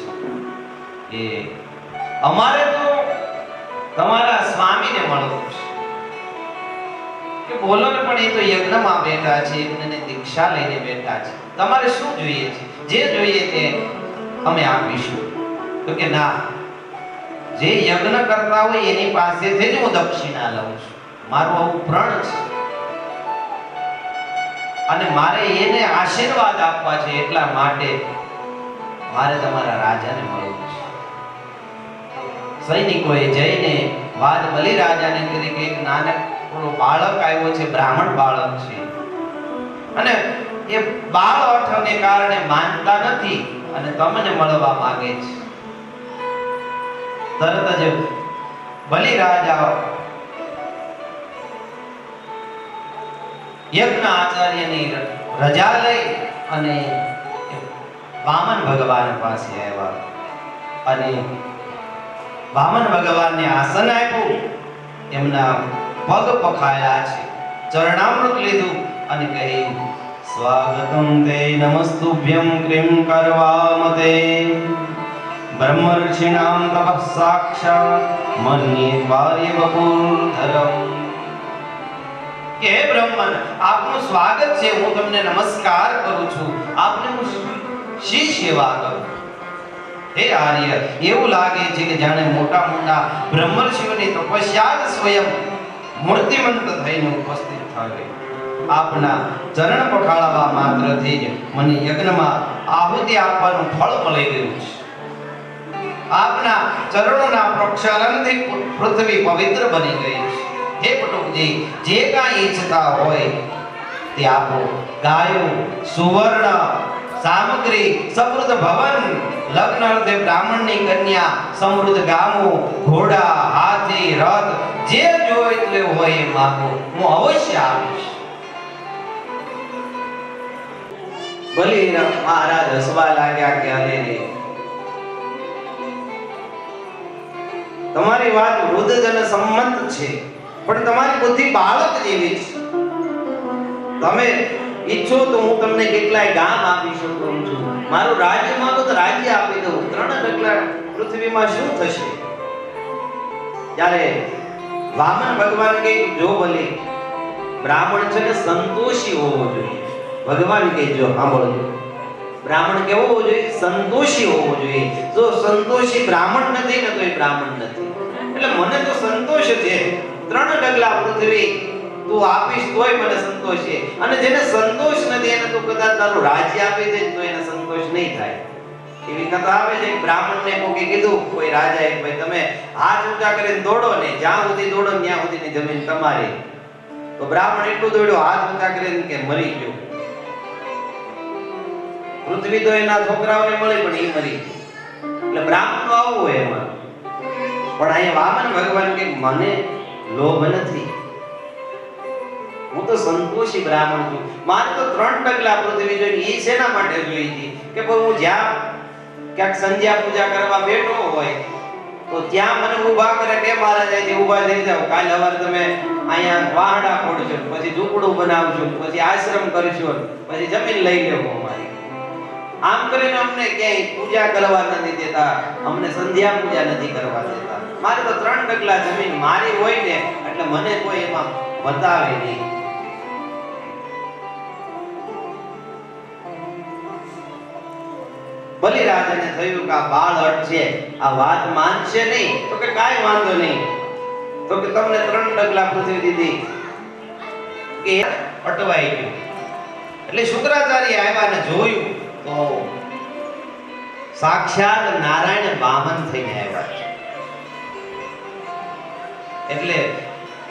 કે અમારે તો તમારા સ્વામીને મળવું છે. કે બોલો ને, પણ એ તો યજ્ઞમાં બેઠા છે, એમને દીક્ષા લઈને બેઠા છે, તમારે શું જોઈએ છે? જે જોઈએ તે અમે આપીશું. તો કે ના, જે યજ્ઞ કરતા હોય એની પાસેથી જ હું દક્ષિણા લઉં છું. મારું આવું પ્રણ છે અને મારે એને આશીર્વાદ આપવા છે, એટલા માટે મારે તમારા રાજાને મળવું છે. સૈનિકોએ જઈને વાત બલિ રાજાને કરી કે એક નાનકડો બાળક આવ્યો છે, બ્રાહ્મણ બાળક છે, અને એ બાળ અઠને કારણે માનતા નથી અને તમને મળવા માંગે છે. તરત જ બલિ રાજા યજ્ઞ આચાર્યની રજા લઈ અને વામન ભગવાન પાસે આવ્યા અને વામન ભગવાનને આસન આપ્યું, એમના પગ પખાયા છે, ચરણામૃત લીધું અને કહ્યું, સ્વાગતમ તે નમસ્તુભ્યમ ક્રીમ કરવામતે બ્રહ્મર્ષિણામ તપઃ સાક્ષાત મન્યે વાર્ય બપુરધરમ. કે હે બ્રહ્મન, આપનું સ્વાગત છે, હું તમને નમસ્કાર કરું છું, આપને હું શી સેવા કરું. હે આર્ય, એવું લાગે છે કે જાણે મોટા મોટા બ્રહ્મર્ષિઓની તપસ્યા જ સ્વયં મૂર્તિમંત થઈને ઉપસ્થિત થાય. આપના ચરણ પખાળવા માત્રથી જ મને યજ્ઞમાં આહુતિ આપવાનું ફળ મળી ગયું છે. આપના ચરણોના પ્રક્ષાલનથી પૃથ્વી પવિત્ર બની ગઈ છે. હે પટુકજી, જે કાંઈ ઈચ્છતા હોય તે આપો. ગાયો, સુવર્ણ, સામગ્રી, સમૃદ્ધ ભવન, લગ્ન અર્થે બ્રાહ્મણની કન્યા, સમૃદ્ધ ગામો, ઘોડા, હાથી, રથ, જે જોઈતું હોય એ માંગો, હું અવશ્ય આપીશ. બલિ મહારાજ હસવા લાગ્યા કે અરે રે, તમારી વાત વૃદ્ધજન સંમત છે, પણ તમારી બુદ્ધિ બાળક જેવી છે. તમે ઈચ્છો તો હું તમને કેટલાય ગામ આપી શકું છું, મારું રાજ્ય માંગો તો રાજ્ય આપી દઉં. 3 ડગલા પૃથ્વીમાં શું થશે? ત્યારે વામન ભગવાન કહે, જો બલિ, બ્રાહ્મણ છે ને સંતોષી હોવો જોઈએ. ભગવાન કહે, જો સાંભળજો, બ્રાહ્મણ કેવો હોવો જોઈએ? સંતોષી હોવો જોઈએ. જો સંતોષી બ્રાહ્મણ નથી ને તો એ બ્રાહ્મણ નથી. એટલે મને તો સંતોષ છે, 3 ડગલા પૃથ્વી તું આપીશ તોય મને સંતોષ છે, અને જેને સંતોષ નથી એને તું કદાચ તારું રાજ્ય આપી દે તો એને સંતોષ નહીં થાય. એવી કથા આવે છે કે બ્રાહ્મણને કોકે કીધું, કોઈ રાજાએ, ભાઈ તમે હાથ ઊંચા કરીને દોડો ને, જ્યાં સુધી દોડો ત્યાં સુધીની જમીન તમારી. તો બ્રાહ્મણ એટલું દોડ્યો હાથ ઊંચા કરીને કે મરી ગયો. પૃથ્વી તો એના છોકરાઓને મળી પણ એ મરી ગયો. એટલે બ્રાહ્મણનો આવું હોય એમાં. પણ અહીંયા વામન ભગવાન કે મને લોભ નથી, હું તો સંતોષી બ્રાહ્મણ છું. મારે તો 3 ડગલા પૃથ્વી જોઈએ. એ શેના માટે જોઈ છે કે ભાઈ હું જ્યાં ક્યાંક સંધ્યા પૂજા કરવા બેઠો હોય તો ત્યાં મને ઊભા કરે કે મહારાજ અહીંથી ઊભા થઈ જાવ, કાલ સવારે તમે અહીંયા વાહડા ખોડશો, પછી ઝૂંપડું બનાવશો, પછી આશ્રમ કરશો, પછી જમીન લઈ લેવો અમારી. આમ કરીને અમને ક્યાંય પૂજા કરવા નથી દેતા, અમને સંધ્યા પૂજા નથી કરવા દેતા. મારે તો 3 ડગલા જમીન મારી હોય ને એટલે મને કોઈ એમાં બતાવે નહીં. બલિ રાજાને થયું કે આ બાળ અટ છે, આ વાત માનશે નહીં. તો કે કાંઈ વાંધો નહીં, તો કે તમને 3 ડગલા પૃથ્વી દીધી. કે અટવાઈ ગયું. એટલે શુક્રાચાર્ય આવ્યા ને જોયું તો સાક્ષાત નારાયણ વામન થઈને આવ્યા છે. એટલે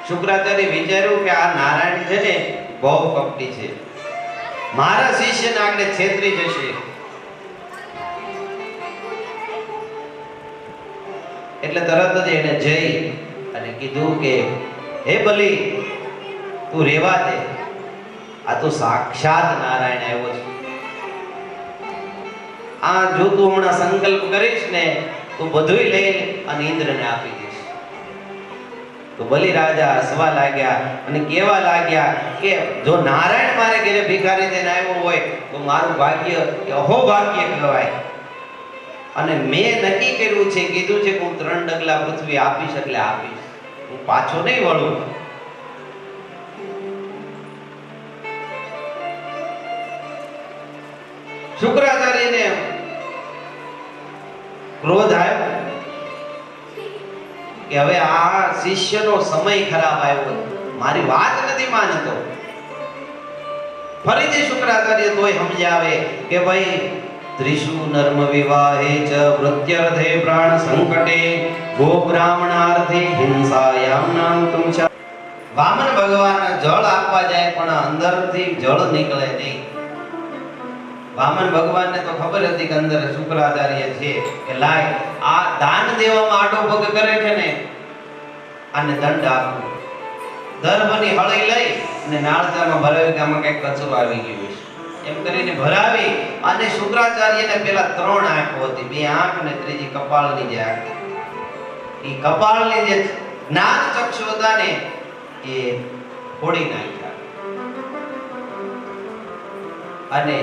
શુક્રાચાર્ય વિચાર્યું કે આ નારાયણ છે ને બહુ કપટી છે, મારા શિષ્યને આગળ છેતરી જશે. એટલે તરત જ એને જઈ અને કીધું કે હે બલિ, તું રેવા દે, આ તો સાક્ષાત નારાયણ આવ્યો છે. આ જો તું હમણાં સંકલ્પ કરીશ ને તો બધુંય લઈ અને ઇન્દ્રને આપી દઈશ. તો બલિ રાજા હસવા લાગ્યા અને કહેવા લાગ્યા કે જો નારાયણ મારે ઘરે ભિખારી થઈને આવ્યો હોય તો મારું ભાગ્ય અહોભાગ્ય કહેવાય. અને મેં નક્કી કર્યું છે, કીધું છે કે હું 3 ડગલા પૃથ્વી આપીશ એટલે આપીશ, હું પાછો નહીં વળું. શુક્રાચાર્યને ક્રોધ આવ્યો કે હવે આ શિષ્યનો સમય ખરાબ આવ્યો, મારી વાત નથી માનતો. ફરીથી શુક્રાચાર્ય તોય સમજાવે કે ભાઈ ત્રિષુ નર્મ વિવાહે ચ વૃત્યર્થે પ્રાણ સંકટે ગો બ્રાહ્મણાર્થે હિંસાયામ નાંતુમ ચ. વામન ભગવાન જળ આપવા જાય પણ અંદરથી જળ નીકળે નહીં. વામન ભગવાનને તો ખબર હતી કે અંદર શુક્રાચાર્ય છે, કે લાય આ દાન દેવામાં આડો પગ કરે છે ને, આને દંડ આપો. દર્ભની હળી લઈ અને નાળચામાં ભરાવી કે આમાં કઈક કચરો આવી ગયો છે એમ કરીને ભરાવી. અને શુક્રાચાર્યને પેલા 3 આંખો હતી, 2 આંખ ને ત્રીજી કપાળની જે આંખ. એ કપાળની જે જ્ઞાન ચક્ષુ હતા ને એ ફોડી નાખ્યા. અને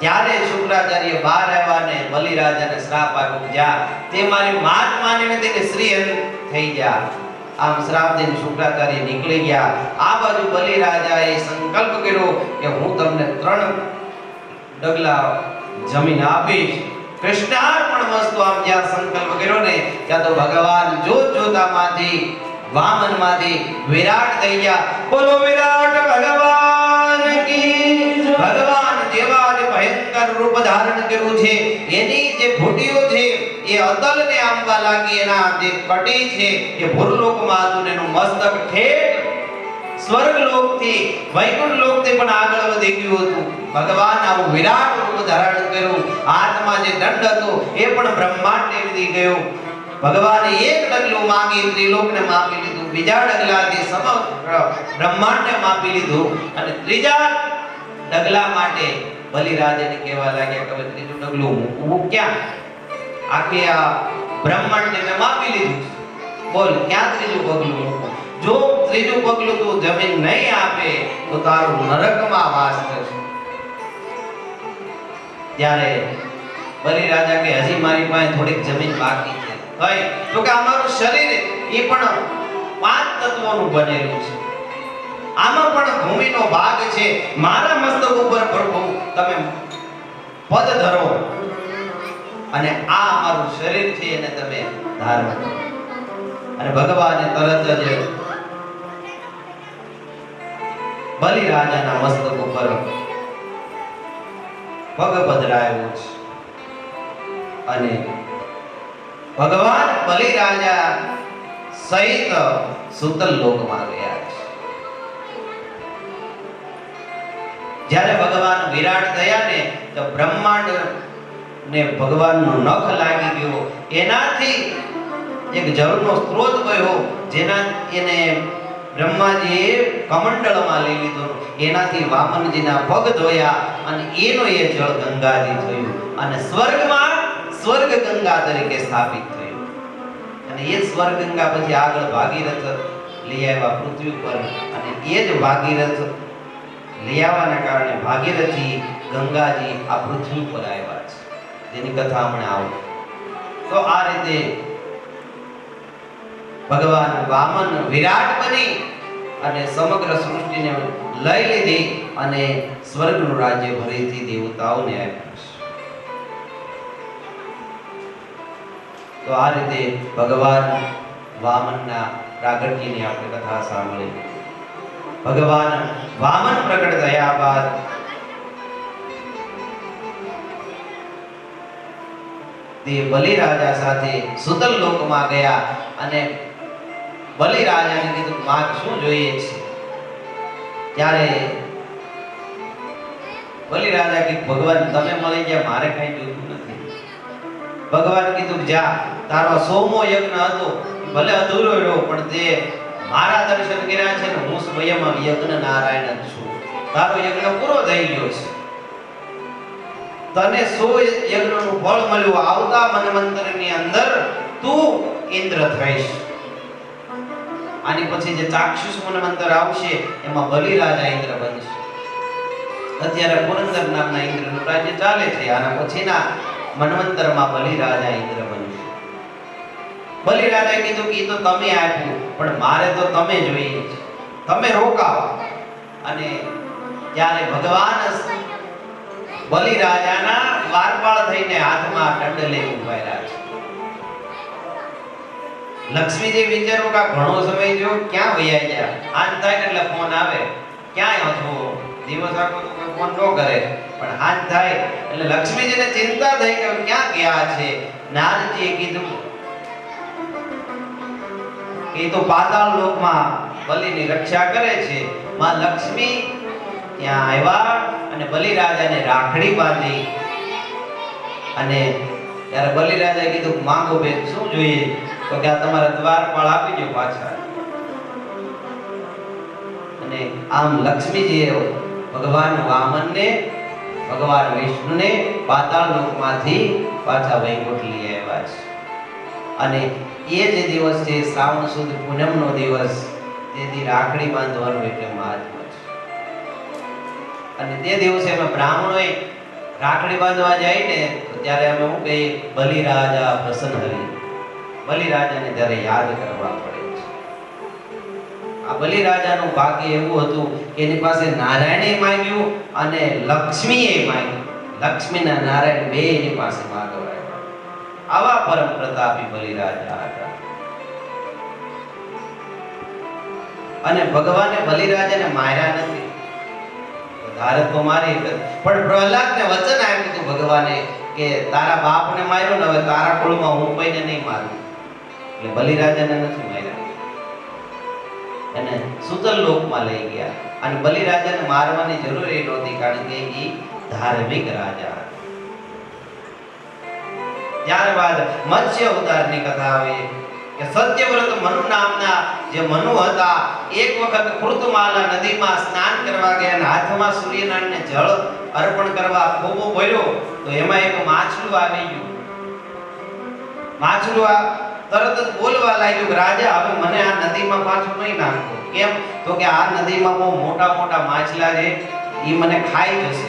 ત્યારે શુક્રાચાર્ય બહાર આવ્યા ને બલિરાજાને શ્રાપ આપ્યો, જા તે મારી માત માનીને તેને શ્રીહરિ થઈ જા. આમ શ્રાપ દઈને શુક્રાચાર્ય નીકળી ગયા. આ બાજુ બલિરાજાએ સંકલ્પ કર્યો કે હું તમને 3 ડગલા જમીન આપીશ. કૃષ્ણાર્પણ વસ્તુ. આમ જ્યાં સંકલ્પ કર્યો ને ત્યાં તો ભગવાન જોત જોતામાંથી વામનમાંથી વિરાટ થઈ ગયા. બોલો વિરાટ ભગવાન કી. ભગવાન જેવા જે ભયંકર રૂપ ધારણ કર્યું છે એની જે ભૂટીઓ છે એ અતલને આંબવા લાગી. એના જે કટી છે એ ભૂરલોકમાં હતું ને એનું મસ્તક ઠેઠ સ્વર્ગલોકથી વૈકુંઠલોકથી પણ આગળ વધી ગયું હતું. ભગવાન આવું વિરાટ રૂપ ધારણ કર્યું. હાથમાં જે દંડ હતો એ પણ બ્રહ્માંડને વધી ગયો. ભગવાને એક ડગલું માંગી ત્રિલોકને માપી લીધું, બીજા ડગલાથી સમગ્ર બ્રહ્માંડને માપી લીધું. અને ત્રીજા ડગલા માટે બલિરાજાને કહેવા લાગ્યા કે હવે ત્રીજું ડગલું મૂકવું ક્યાં? આખી આ બ્રહ્માંડને મેં માપી લીધું, બોલ ક્યાં ત્રીજું પગલું મૂકું? જો ત્રીજું પગલું તું જમીન નહીં આપે તો તારું નરકમાં વાસ થશે. ત્યારે બલિરાજા કે હજી મારી પાસે થોડીક જમીન બાકી છે. કઈ? તો કે અમારું શરીર એ પણ 5 તત્વોનું બનેલું છે, આમાં પણ ભૂમિનો ભાગ છે. મારા મસ્તક ઉપર પ્રભુ તમે પદ ધરો અને આ અમારું શરીર છે એને તમે ધારણ કરો. અને ભગવાને તરત જ બલિરાજાના મસ્તક ઉપર પગ પધરાવ્યો છે. અને ભગવાન બલિરાજા સહિત સુતલ લોકમાં ગયા છે. જ્યારે ભગવાન વિરાટ થયા ને તો બ્રહ્માંડ ને ભગવાનનો નખ લાગી ગયો. એનાથી એક જળનો સ્ત્રોત ગયો, જેના એને બ્રહ્માજીએ કમંડળમાં લઈ લીધો. એનાથી વામનજીના પગ ધોયા અને એનો એ જળ ગંગાજી થયું અને સ્વર્ગમાં સ્વર્ગ ગંગા તરીકે સ્થાપિત થયું. અને એ સ્વર્ગ ગંગા પછી આગળ ભાગીરથ લઈ આવ્યા પૃથ્વી પર. અને એ જ ભાગીરથ લઈ આવવાના કારણે ભાગીરથી ગંગાજી આ પૃથ્વી પર આવ્યા છે, જેની કથા હમણાં આવું. તો આ રીતે ભગવાન વામન વિરાટ બની અને સમગ્ર સૃષ્ટિને લઈ લીધી અને સ્વર્ગનું રાજ્ય ફરીથી દેવતાઓને આપ્યું છે. તો આ રીતે ભગવાન વામનના પ્રાગટ્યની આપણે કથા સાંભળી. ભગવાન વામન પ્રગટ થયા બાદ તે બલિરાજા સાથે સુતલ લોકમાં ગયા અને બલિરાજાને કીધું માગ શું જોઈએ છે? ત્યારે બલિરાજા કે ભગવાન તમે મળી ગયા, મારે કઈ જોઈતું નથી. ભગવાન કીધું જા, તારો 100મો યજ્ઞ હતો ભલે અધૂરો રહ્યો પણ તે મારા દર્શન કર્યા છે ને હું સ્વયં યજ્ઞ નારાયણ છું. તારો યજ્ઞ પૂરો થઈ ગયો છે. તને 100 યજ્ઞનું ફળ મળ્યું. આવતા મન્વંતરની અંદર તું ઇન્દ્ર થઈશ. આની પછી જે ચાક્ષુષ મન્વંતર આવશે એમાં બલિરાજા ઇન્દ્ર બનશે. અત્યારે પુરંદર નામના ઇન્દ્રનું રાજ્ય ચાલે છે. આના પછીના મન્વંતરમાં બલિરાજા ઇન્દ્ર બનશે. બલિરાજાએ કીધું કે તો તમે આપ્યું પણ મારે તો તમે જોઈએ છે, તમે રોકાવો. અને ત્યારે ભગવાન બલિરાજાના દ્વારપાળ થઈને હાથમાં દંડ લઈ ઉભા રહ્યા છે. લક્ષ્મીજી વિચારો કે ઘણો સમય જો ક્યાં વયા ગયા. આજ થાય એટલે ફોન આવે, ક્યાં હતો? દિવસ આખો તો કોઈ ફોન ન કરે, પણ આજ થાય એટલે લક્ષ્મીજીને ચિંતા થઈ કે ક્યાં ગયા છે. નારદજીએ કીધું કે તો પાતાળ લોકમાં બલિની રક્ષા કરે છે. માં લક્ષ્મી ત્યાં આવ્યા અને બલિરાજાને રાખડી બાંધી. અને ત્યારે બલિરાજાએ કીધું માંગો બેન શું જોઈએ? તો કે આ તમારા દ્વારપાળ આપી દો પાછા. અને આમ લક્ષ્મીજીએ ભગવાન વામનને ભગવાન વિષ્ણુને પાતાળ લોકમાંથી પાછા વૈકુંઠ લઈ આવ્યા છે. અને એ જે દિવસ છે શ્રાવણ સુદ પૂનમનો દિવસ, તેથી રાખડી બાંધવાનું એટલે મહાત્મા છે. અને તે દિવસે અમે બ્રાહ્મણોએ રાખડી બાંધવા જાય ને તો ત્યારે અમે શું કહીએ? બલિરાજા પ્રસન્ન હરિ. બલિરાજાને ત્યારે યાદ કરવા પડે છે. આ બલિરાજાનું ભાગ્ય એવું હતું કે એની પાસે નારાયણે માંગ્યું અને લક્ષ્મીએ માંગ્યું. લક્ષ્મીના નારાયણ બે એની પાસે માંગવા. આવા પરમ પ્રતાપી બલિરાજા હતા. અને ભગવાને બલિરાજાને માર્યા નથી. ધારત તો મારી, પણ પ્રહલાદને વચન આપ્યું હતું ભગવાને કે તારા બાપને માર્યો ને હવે તારા કુળમાં હું કોઈને નહીં મારું. એટલે બલિરાજાને નથી માર્યા. એને સુતલ લોકમાં લઈ ગયા. અને બલિરાજાને મારવાની જરૂર એ નહોતી, કારણ કે એ ધાર્મિક રાજા હતા. ત્યારબાદ મત્સ્ય અવતારની કથા આવે કે સત્યવ્રત મનુ નામના જે મનુ હતા, એક વખત કૃતમાલા નદીમાં સ્નાન કરવા ગયા અને હાથમાં સૂર્યનારાયણને જળ અર્પણ કરવા ખોબો ભર્યો તો એમાં એક માછલું આવી ગયું. માછલું તરત જ બોલવા લાગ્યું કે રાજા હવે મને આ નદીમાં પાછું નહીં નાખો. કેમ? તો કે આ નદીમાં બહુ મોટા મોટા માછલા છે, એ મને ખાઈ જશે.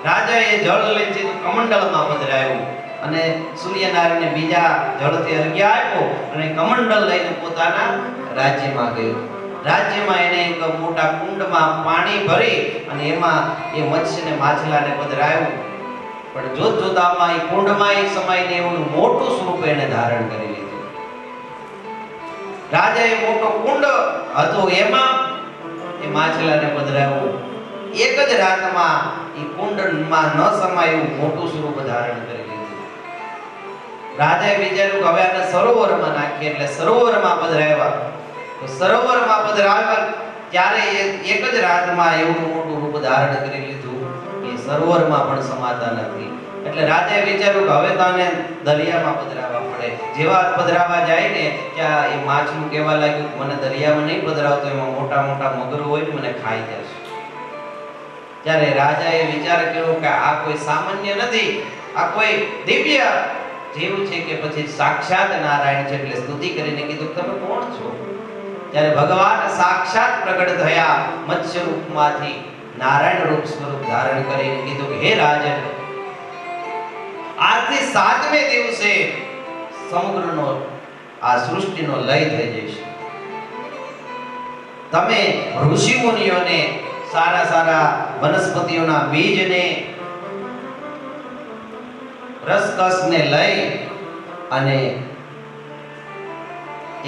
રાજાએ જળ લઈને સીધું કમંડલમાં પધરાવ્યું અને સૂર્યનારાયણને બીજા જળથી અર્ઘ્ય આપ્યો અને કમંડલ લઈને પોતાના રાજ્યમાં ગયો. રાજ્યમાં એને એક મોટા કુંડમાં પાણી ભરી અને એમાં એ મત્સ્યને માછલાને પધરાવ્યું. પણ જોત જોતામાં એ કુંડમાં એ સમયને એવું મોટું સ્વરૂપ એને ધારણ કરી લીધું. રાજાએ મોટો કુંડ હતો એમાં એ માછલાને પધરાવ્યું. એક જ રાતમાં એ કુંડમાં ન સમાયું મોટું સ્વરૂપ ધારણ કરી લીધું. રાજાએ વિચાર્યું કે હવે આને સરોવરમાં નાખીએ, એટલે સરોવરમાં પધરાવ્યા. તો સરોવરમાં પધરાવ્યા ત્યારે એક જ રાતમાં એવું મોટું રૂપ ધારણ કરી લીધું કે સરોવરમાં પણ સમાતા નથી. એટલે રાજાએ વિચાર્યું કે હવે તો આને દરિયામાં પધરાવવા પડે. જેવા પધરાવવા જાય ને ત્યાં એ માછલું કહેવા લાગ્યું મને દરિયામાં નહીં પધરાવતો, એમાં મોટા મોટા મગરો હોય મને ખાઈ જશે. ત્યારે રાજાએ વિચાર કર્યો કે આ કોઈ સામાન્ય નથી, આ કોઈ દિવ્ય જીવ છે કે પછી સાક્ષાત નારાયણ છે. એટલે સ્તુતિ કરીને કીધું તમે કોણ છો? ત્યારે ભગવાન સાક્ષાત પ્રગટ થયા મત્સ્ય રૂપમાંથી, નારાયણ રૂપ સ્વરૂપ ધારણ કરીને કીધું કે હે રાજન, આજથી 7મે દિવસે સમુદ્રનો આ સૃષ્ટિનો લય થઈ જશે. તમે ઋષિ મુનિઓને સારા સારા વનસ્પતિઓના બીજને રસકસને લઈ અને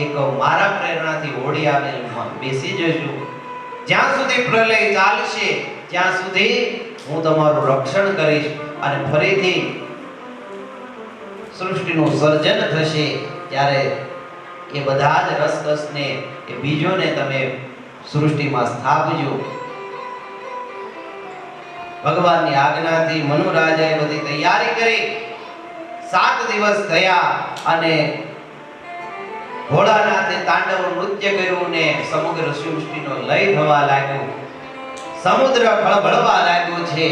એક મારા પ્રેરણાથી હોડી આવેલમાં બેસી જશું. જ્યાં સુધી પ્રલય ચાલશે ત્યાં સુધી હું તમારું રક્ષણ કરીશ અને ફરીથી સૃષ્ટિનું સર્જન થશે ત્યારે એ બધા જ રસકસને એ બીજોને તમે સૃષ્ટિમાં સ્થાપજો. ભગવાનની આજ્ઞાથી મનુ રાજાએ બધી તૈયારી કરી. 7 દિવસ થયા અને ભોળાનાથે તાંડવ નૃત્ય કર્યું ને સમગ્ર સૃષ્ટિનો લય થવા લાગ્યો. સમુદ્ર ખળભળવા લાગ્યો છે.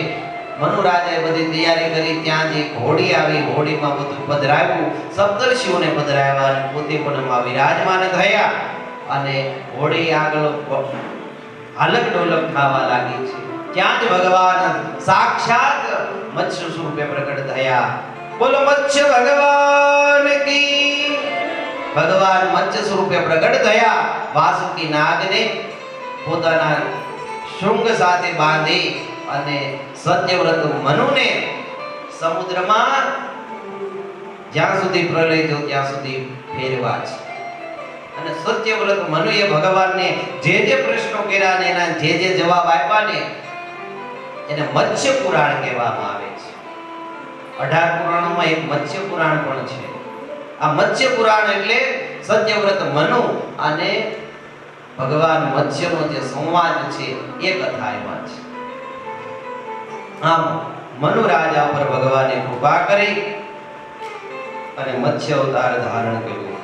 મનુ રાજાએ બધી તૈયારી કરી. ત્યાં જે ઘોડી આવી, ઘોડીમાં બધું પધરાવ્યું, સપ્તર્ષિઓને પધરાવ્યા અને પોતે પણ એમાં વિરાજમાન થયા અને ઘોડી આગળ હાલક ડોલક થવા લાગી છે. ત્યાં જ ભગવાન સાક્ષાત મત્સ્ય સ્વરૂપે પ્રગટ થયા. બોલો મત્સ્ય ભગવાન કી. ભગવાન મત્સ્ય સ્વરૂપે પ્રગટ થયા. વાસુકી નાગને પોતાના શૃંગ સાથે બાંધી અને સત્યવ્રત મનુને સમુદ્રમાં જ્યાં સુધી પ્રલય થયો ત્યાં સુધી ફેરવા છે. અને સત્યવ્રત મનુએ ભગવાનને જે પ્રશ્નો કર્યા ને એના જે જવાબ આપ્યા ને એને મત્સ્ય પુરાણ કહેવામાં આવે છે. 18 પુરાણોમાં એક મત્સ્ય પુરાણ પણ છે. આ મત્સ્ય પુરાણ એટલે સત્યવ્રત મનુ અને ભગવાન મત્સ્યનો જે સંવાદ છે એ કથા એમાં છે. આમ મનુ રાજા પર ભગવાને કૃપા કરી અને મત્સ્ય અવતાર ધારણ કર્યું.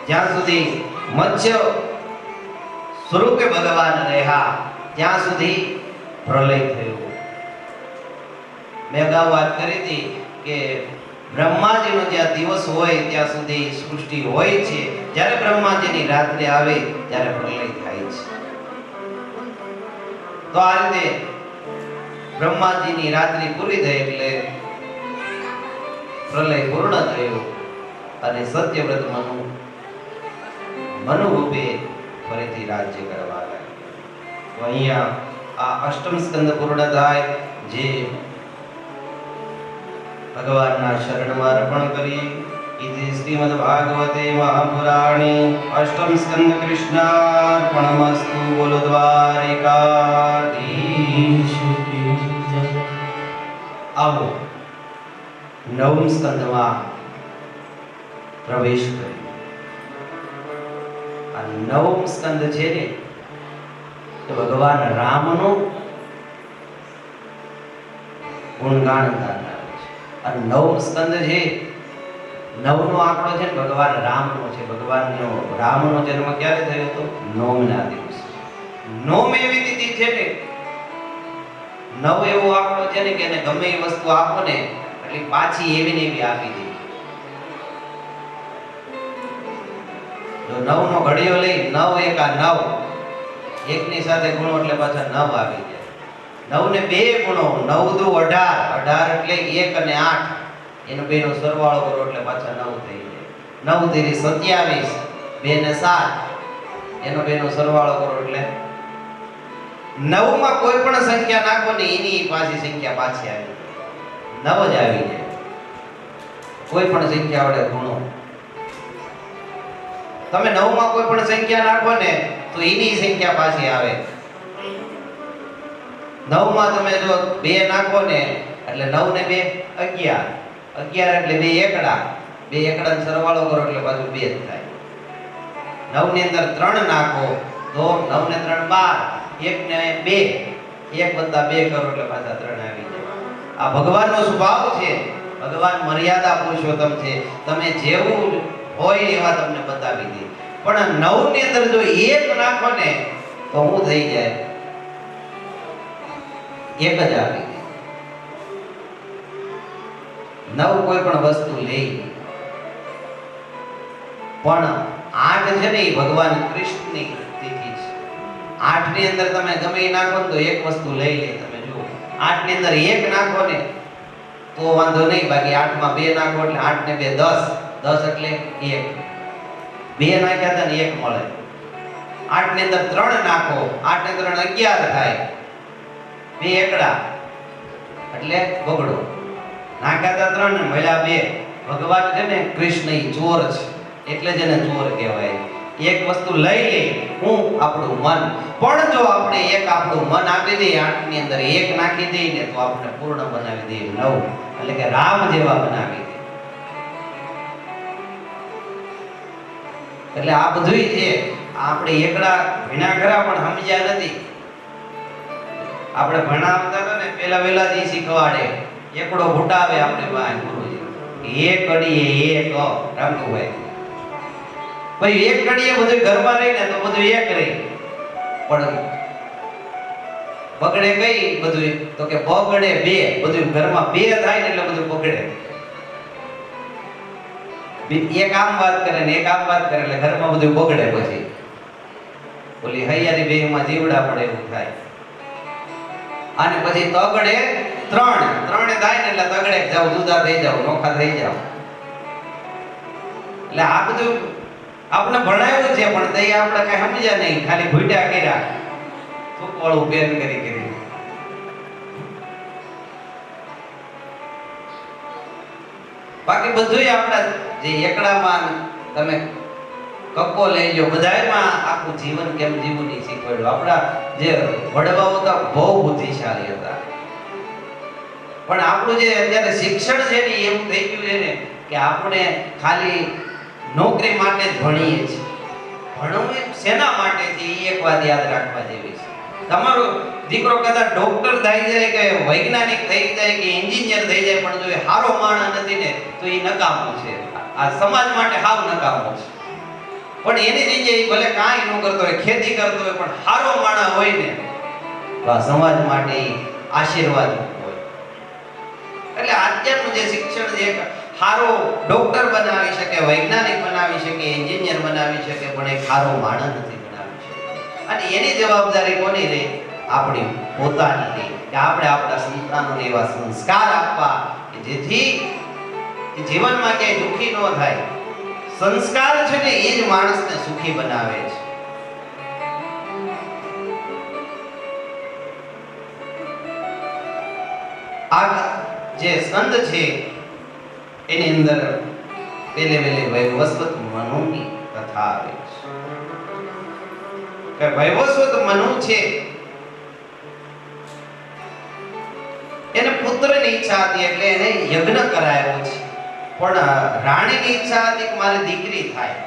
જ્યાં સુધી મત્સ્ય સ્વરૂપે ભગવાન રહ્યા ત્યાં સુધી પ્રલય થયો. મેં અગાઉ વાત કરી હતી કે બ્રહ્માજીનો જ્યાં દિવસ હોય ત્યાં સુધી સૃષ્ટિ હોય છે, જ્યારે બ્રહ્માજીની રાત્રિ આવે ત્યારે પ્રલય થાય છે. તો આ રીતે બ્રહ્માજીની રાત્રિ પૂરી થઈ એટલે પ્રલય પૂર્ણ થયો અને સત્યવ્રત મનુ રૂપે ફરીથી રાજ્ય કરવા લાગ્યા. તો અહીંયા આ અષ્ટમ સ્કંદ પૂર્ણ થાય, જે ભગવાનના શરણમાં અર્પણ કરી. ઇતિ શ્રીમદ ભાગવતે મહાપુરાણે અષ્ટમ સ્કંદ કૃષ્ણાર્પણમસ્તુ. બોલો દ્વારિકાધીશ કી જય. આવો નવમ સ્કંદમાં પ્રવેશ કર્યો. આ નવમ સ્કંદ છે ને તો ભગવાન રામનો ગુણગાન ગાતા. અને નવમ સ્કંદ છે, નવનો આંકડો છે ને ભગવાન રામનો છે. ભગવાનનો રામનો જન્મ ક્યારે થયો હતો? નવમના દિવસે. નવમ એવી તિથિ છે ને, નવ એવો આંકડો છે ને કે એને ગમે એ વસ્તુ આપો ને એટલે પાછી એવી ને એવી આપી દે. જો નવનો ઘડિયો લઈ 9 એકા 9, એકની સાથે ગુણો એટલે પાછા 9 આવી જાય. 9 ને 2 ગુણો, 9 દુ 18, 18 એટલે 1 અને 8, એનો બેનો સરવાળો કરો એટલે પાછા 9 થઈ જાય. 9 તેરી 27, 2 ને 7, એનો બેનો સરવાળો કરો એટલે 9 માં કોઈ પણ સંખ્યા નાખો ને એની પાછી સંખ્યા પાછી આવી જાય. 9 જ આવી જાય. કોઈ પણ સંખ્યા વડે ગુણો. તમે 9 માં કોઈ પણ સંખ્યા નાખો ને તો એની સંખ્યા પાછી આવે. 9 માં તમે જો 2 નાખો ને એટલે 9 ને 2 11, 11 એટલે 2 એકડા, 2 એકડાનો સરવાળો કરો એટલે પાછું 2 જ થાય. 9 ની અંદર 3 નાખો તો 9 ને 3 12, 1 ને 2, 1 વત્તા 2 કરો એટલે પાછા 3 આવી જાય. આ ભગવાનનો સ્વભાવ છે. ભગવાન મર્યાદા પુરુષોત્તમ છે. તમે જેવું હોય એવા તમને બતાવી દે. પણ 9 ની અંદર જો 1 નાખો ને તો શું થઈ જાય? 1 જ આવી જાય. 9 કોઈ પણ વસ્તુ લે, પણ 8 છે ને એ ભગવાન કૃષ્ણની તિથિ છે. 8 ની અંદર તમે ગમે એ નાખો તો એક વસ્તુ લઈ લે. તમે જુઓ 8 ની અંદર 1 નાખો ને તો વાંધો નહીં, બાકી 8 માં 2 નાખો એટલે 8 ને 2 10, 10 એટલે 1, 2 નાખ્યા હતા ને 1 મળે. 8 ની અંદર 3 નાખો, 8 ને 3 11 થાય, 2 એકડા એટલે બગડો. નાખ્યા હતા 3 ને મળ્યા 2. ભગવાન છે ને કૃષ્ણ ઈ ચોર છે, એટલે જ એને ચોર કહેવાય. એક વસ્તુ લઈ લે, હું આપણું મન. પણ જો આપણે એક આપણું મન આપી દઈએ, 8 ની અંદર 1 નાખી દઈએ ને તો આપણે પૂર્ણ બનાવી દઈએ 9, એટલે કે રામ જેવા બનાવી દે. એટલે આ બધું છે આપણે એકડા ભણ્યા ખરા પણ સમજ્યા નથી. આપણે ભણાવતા હતા ને પેલા વેલા જ શીખવાડે, એકડો ઘૂટાવે આપણે ભાઈ ગુરુજી, એક અડીએ એક રામકુભાઈ. ભાઈ એક ઘડીએ બધું ઘરમાં રહી ને તો બધું એક રહી, પણ બગડે કઈ બધું? તો કે બગડે 2. બધું ઘરમાં 2 થાય ને એટલે બધું બગડે. એક આમ વાત કરે ને એક આમ વાત કરે એટલે ઘરમાં બધું બગડે. પછી ઓલી હૈયારી બે માં જીવડા પડે એવું થાય. અને પછી તગડે 3 થાય ને એટલે તગડે જાવ, જુદા થઈ જાવ, નોખા થઈ જાવ. એટલે આ બધું આપણે ભણાવ્યું છે પણ તે આપણે કઈ સમજ્યા નહીં, ખાલી ભૂટ્યા કર્યા, સુકવાળું બેન કરી. બાકી બધું આપણા જે એકડામાં તમે કક્કો લઈ લો, બધાયમાં આખું જીવન કેમ જીવવું નહીં શીખવાડ્યું. આપણા જે વડવાઓ હતા બહુ બુદ્ધિશાળી હતા, પણ આપણું જે અત્યારે શિક્ષણ છે ને એવું થઈ ગયું છે ને કે આપણે ખાલી નોકરી માટે જ ભણીએ છીએ. ભણવું શેના માટે છે એ એક વાત યાદ રાખવા જેવી છે. તમારું દીકરો કદાચ ડોક્ટર થઈ જાય કે વૈજ્ઞાનિક થઈ જાય કે એન્જિનિયર થઈ જાય, પણ જો એ હારો માણસ નથી ને તો એ નકામો છે, આ સમાજ માટે હાવ નકામો છે. પણ એની જગ્યાએ ભલે કાંઈ ન કરતો હોય, ખેતી કરતો હોય, પણ હારો માણસ હોય ને તો આ સમાજ માટે આશીર્વાદ હોય. એટલે અત્યારનું જે શિક્ષણ જે હારો ડોક્ટર બનાવી શકે, વૈજ્ઞાનિક બનાવી શકે, એન્જિનિયર બનાવી શકે, પણ એક હારો માણસ નથી બનાવી શકે. અને એની જવાબદારી કોની રહે? આપણી પોતાની રહે કે આપણે આપણા સંતાનોને એવા સંસ્કાર આપવા કે જેથી જીવનમાં ક્યાંય દુઃખી ન થાય. સંસ્કાર છે ને એ જ માણસને સુખી બનાવે છે. આ જે સ્કંદ છે એની અંદર પેલે વૈવસ્વત મનુની કથા આવે છે કે વૈવસ્વત મનુ છે એને પુત્રની ઈચ્છા હતી એટલે એને યજ્ઞ કરાયો છે. પણ રાણીની ઈચ્છા હતી કે મારે દીકરી થાય,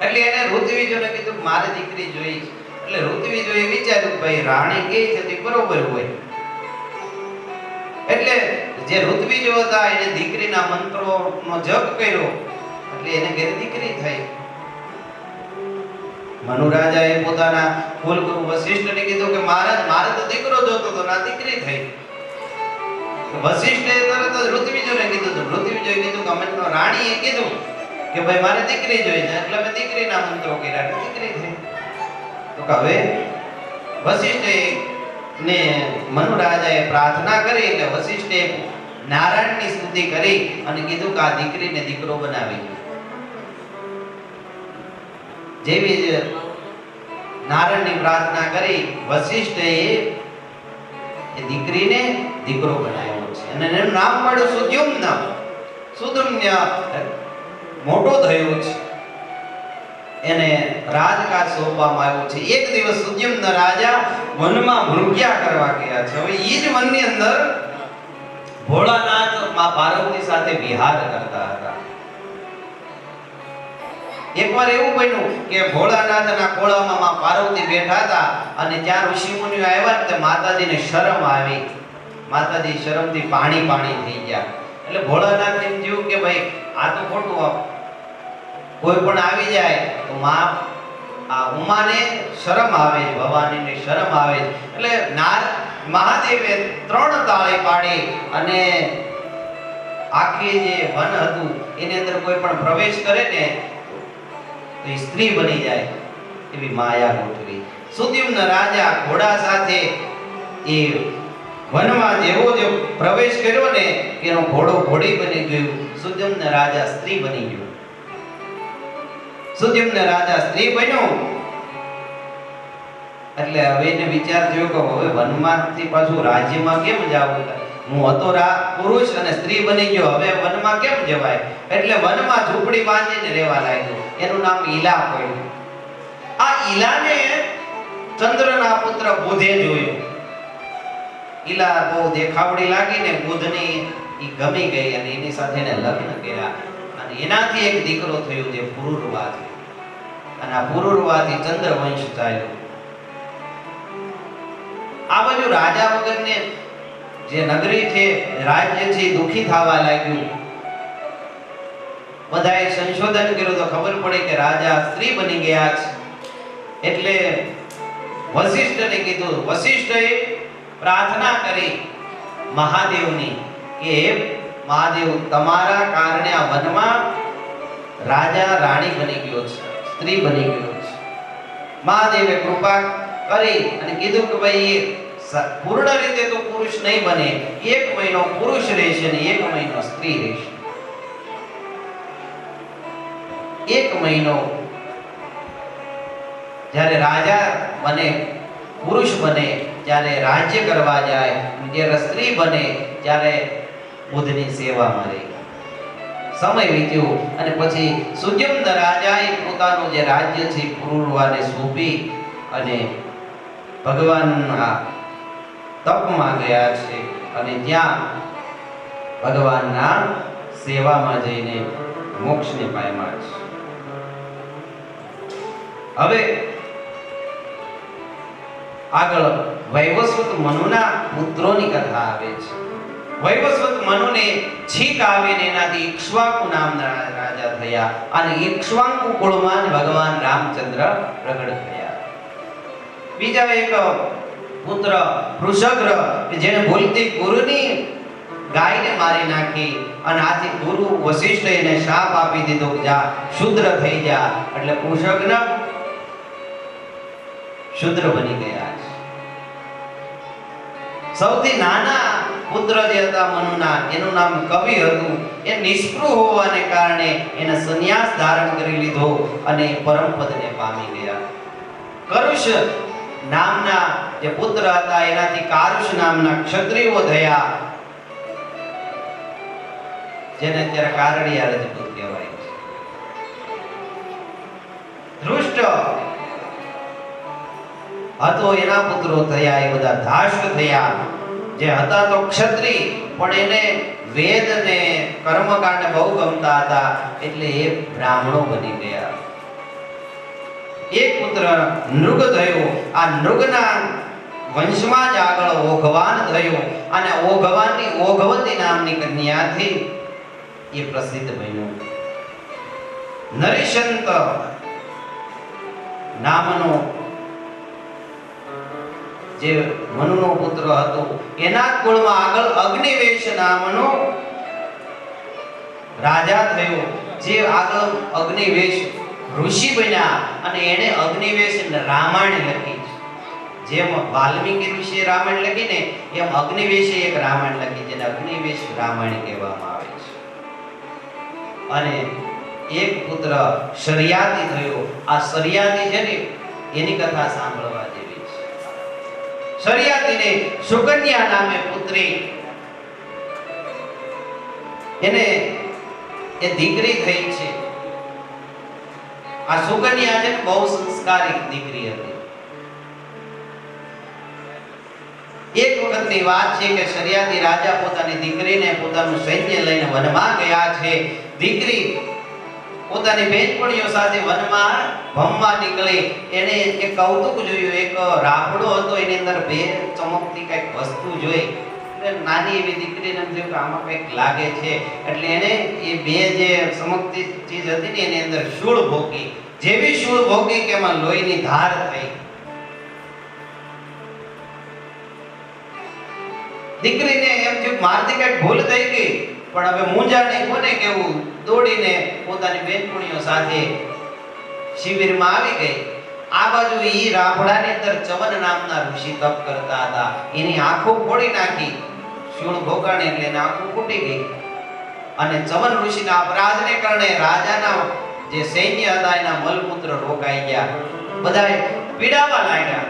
એટલે એને ઋત્વિજોને કીધું મારે દીકરી જોઈ છે. એટલે ઋત્વિજોએ વિચાર્યું કે ભાઈ રાણી કે છે તે બરોબર હોય. એટલે જે ઋત્વિજો હતા એને દીકરીના મંત્રોનો જપ કર્યો એટલે એને ઘરે દીકરી થઈ. મનુ રાજાએ પોતાના કુલગુરુ વશિષ્ઠને કીધું કે મહારાજ મારે તો દીકરો જોતો તો ના દીકરી થઈ. વશિષ્ઠે તરત જ ઋત્વિજોને કીધું તો ઋત્વિજોએ કીધું કે અમને રાણીએ કીધું કે ભાઈ મારે દીકરી જોઈએ છે, એટલે મેં દીકરીના મંત્રો કર્યા એટલે દીકરી થઈ. તો હવે વશિષ્ઠે ને મનુ રાજાએ પ્રાર્થના કરી એટલે વશિષ્ઠે નારાયણની સ્તુતિ કરી અને કીધું કે આ દીકરીને દીકરો બનાવી દો. જેવી જ નારાયણની પ્રાર્થના કરી વશિષ્ઠે એ દીકરીને દીકરો બનાવ્યો છે અને એનું નામ પડ્યું સુદ્યુમ્ન. સુદ્યુમ્ન મોટો થયો છે, એને રાજકાજ સોંપવામાં આવ્યો છે. એક દિવસ સુદ્યુમ્ન રાજા વનમાં ભૃગ્યા કરવા ગયા છે. હવે એ જ વનની અંદર ભોળાનાથ માં પાર્વતી સાથે વિહાર કરતા હતા. એકવાર એવું બન્યું કે ભોળાનાથના ખોળામાં માં પાર્વતી બેઠા હતા અને ત્યાં ઋષિ મુનિઓ આવ્યા તે માતાજીને શરમ આવી. માતાજી શરમથી પાણી પાણી થઈ ગયા. એટલે ભોળાનાથ એમ થયું કે ભાઈ આ તો ખોટું, કોઈ પણ આવી જાય તો માં આ ઉમાને શરમ આવે, ભવાનીને શરમ આવે. એટલે મહાદેવે 3 તાળી પાડી અને આખી જે વન હતું એની અંદર કોઈ પણ પ્રવેશ કરે ને તો એ સ્ત્રી બની જાય એવી માયા ગોઠવી. સુદ્યુમ્ન રાજા ઘોડા સાથે એ વનમાં જેવો જે પ્રવેશ કર્યો ને એનો ઘોડો ઘોડી બની ગયો, સુદ્યુમ્ન રાજા સ્ત્રી બની ગયો. સુદ્યુમ્ન રાજા સ્ત્રી બન્યો એટલે હવે એને વિચાર થયો કે હવે વનમાંથી પાછું રાજ્યમાં કેમ જાવું? હું હતો પુરુષ અને સ્ત્રી બની ગયો, હવે વનમાં કેમ જવાય? એટલે વનમાં ઝૂંપડી બાંધીને રહેવા લાગ્યો. એનું નામ ઈલા પડ્યું. આ ઈલાને ચંદ્રના પુત્ર બુધે જોયો. ઈલા બહુ દેખાવડી લાગીને બુધની ઈ ગમી ગઈ અને એની સાથે એને લગ્ન કર્યા અને એનાથી એક દીકરો થયો જે પુરુરવા થયો. અને આ પુરુરવાથી ચંદ્રવંશ ચાલ્યો. આ બાજુ રાજા વગરને જે નગરી છે, રાજ્ય છે, દુખી થવા લાગ્યું. બધાએ સંશોધન કર્યું તો ખબર પડી કે રાજા સ્ત્રી બની ગયા છે. એટલે વશિષ્ઠને કીધું. વશિષ્ઠએ પ્રાર્થના કરી મહાદેવની કે મહાદેવ તમારા કારણે આ વનમાં રાજા રાણી બની ગયો છે, સ્ત્રી બની ગયો છે. મહાદેવે કૃપા કરી અને કીધું કે ભાઈ પૂર્ણ રીતે તો પુરુષ નહીં બને, 1 મહિનો પુરુષ રહેશે અને 1 મહિનો સ્ત્રી રહેશે. 1 મહિનો જ્યારે રાજા બને, પુરુષ બને ત્યારે રાજ્ય કરવા જાય, જ્યારે સ્ત્રી બને ત્યારે બુધની સેવામાં રહે. સમય વીત્યો અને પછી સુદ્યુમ્ન રાજાએ પોતાનું જે રાજ્ય છે પુરુરવાને સોંપી અને ભગવાનના તપમાં ગયા છે અને ત્યાં ભગવાનના સેવામાં જઈને મોક્ષને પામ્યા છે. હવે આગળ વૈવસ્વત મનુના પુત્રોની કથા આવે છે. વૈવસ્વત મનુને છીક આવીને એનાથી ઇક્ષ્વાકુ નામના રાજા થયા અને ઇક્ષ્વાકુ કુળમાં જ ભગવાન રામચંદ્ર પ્રગટ થયા. બીજા એક પુત્ર વૃષગ્ર કે જેને ભૂલથી ગુરુની ગાયને મારી નાખી અને આથી ગુરુ વશિષ્ઠ એને શાપ આપી દીધો કે જા શુદ્ર થઈ જા, એટલે વૃષગ્ર શુદ્ર બની ગયા છે. સૌથી નાના પુત્ર જે હતા મનુના, એનું નામ કવિ હતું. એ નિષ્પૃહ હોવાને કારણે એને સંન્યાસ ધારણ કરી લીધો અને પરમ પદને પામી ગયા. કરુષ નામના જે પુત્ર હતા એનાથી કારુષ નામના ક્ષત્રિયો થયા, જેને અત્યારે કારડિયા રજપૂત કહેવાય છે. ધૃષ્ટ હતો એના પુત્રો થયા, એ બધા ધાષ્ટ થયા. જે હતા તો ક્ષત્રિય, પણ એને વેદ ને કર્મકાંડ બહુ ગમતા હતા, એટલે એ બ્રાહ્મણો બની ગયા. એક પુત્ર નૃગ થયો. આ નૃગના વંશમાં જ આગળ ઓઘવાન થયો અને ઓઘવાનની ઓઘવતી નામની કન્યાથી એ પ્રસિદ્ધ બન્યો. નરિશંત નામનો જે મનુનો પુત્ર હતો, એના કુળમાં આગળ અગ્નિવેશ નામનો રાજા થયો, જે આગળ અગ્નિવેશ ઋષિ બન્યા અને એને અગ્નિવેશ રામાયણ લખી. જેમ વાલ્મીકી ઋષિએ રામાયણ લખી ને, એમ અગ્નિવેશે એક રામાયણ લખી, જેને અગ્નિવેશ રામાયણ કહેવામાં આવે છે. અને એક પુત્ર શરિયાતી થયો. આ શરિયાતી છે ને, એની કથા સાંભળવા જેવી છે. શરિયાતીને સુકન્યા નામે પુત્રી, એને એ દીકરી થઈ છે. આ સુકન્યા છે બહુ સંસ્કારી દીકરી હતી. એક વખતની વાત છે કે શરિયાતી રાજા પોતાની દીકરીને પોતાનું સૈન્ય લઈને વનમાં ગયા છે. દીકરી પોતાની બેનપણીઓ સાથે વનમાં ભમવા નીકળી. એને એક કૌતુક જોયું. એક રાફડો હતો, એની અંદર બે ચમકતી કઈક વસ્તુ જોઈ. નાની એવી દીકરીને થયું કે આમાં કઈક લાગે છે, એટલે એને એ બે જે ચમકતી ચીજ હતી ને એની અંદર શૂળ ભોકી. જેવી શૂળ ભોકી કે એમાં લોહીની ધાર થઈ. દીકરીને એમ થયું મારથી કઈક ભૂલ થઈ ગઈ, પણ હવે મૂંઝાણી કોને કેવું, દોડીને પોતાની બેનપણીઓ સાથે શિબિરમાં આવી ગઈ. આ બાજુ ઈ રાફડાની અંદર ચવન નામના ઋષિ તપ કરતા હતા. એની આંખો ફોડી નાખી, શૂળ ભોગાણી એટલે એની આંખો ફૂટી ગઈ. અને ચવન ઋષિના અપરાધને કારણે રાજાના જે સૈન્ય હતા એના મલમૂત્ર રોકાઈ ગયા. બધાએ પીડાવા લાગ્યા.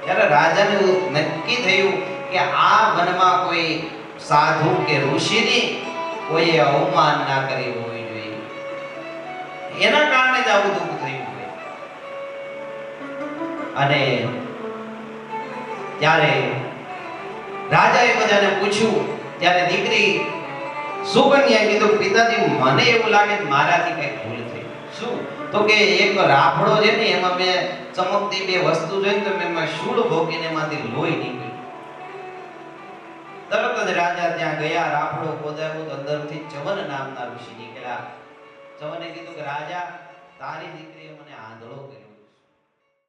ત્યારે રાજાને નક્કી થયું કે આ વનમાં કોઈ સાધુ કે ઋષિની કોઈએ અવમાન ના કરી હોવી જોઈએ, એના કારણે જ આવું દુઃખ થયું હોય. અને ત્યારે રાજાએ બધાને પૂછ્યું. ત્યારે દીકરી સુકન્યાએ કીધું, પિતાજી મને એવું લાગે કે મારાથી કઈક ભૂલ થઈ. શું? તો કે એક રાફડો છે ને, એમાં મેં ચમકતી બે વસ્તુ જોઈ તો મેં શૂળ ભોગીને એમાંથી લોહી નીકળ્યું. તરત જ રાજા ત્યાં ગયા. રાફડો ખોદાયો તો અંદરથી ચવન નામના ઋષિ નીકળ્યા. ચવને કીધું કે રાજા, તારી દીકરીએ મને આંધળો કર્યો.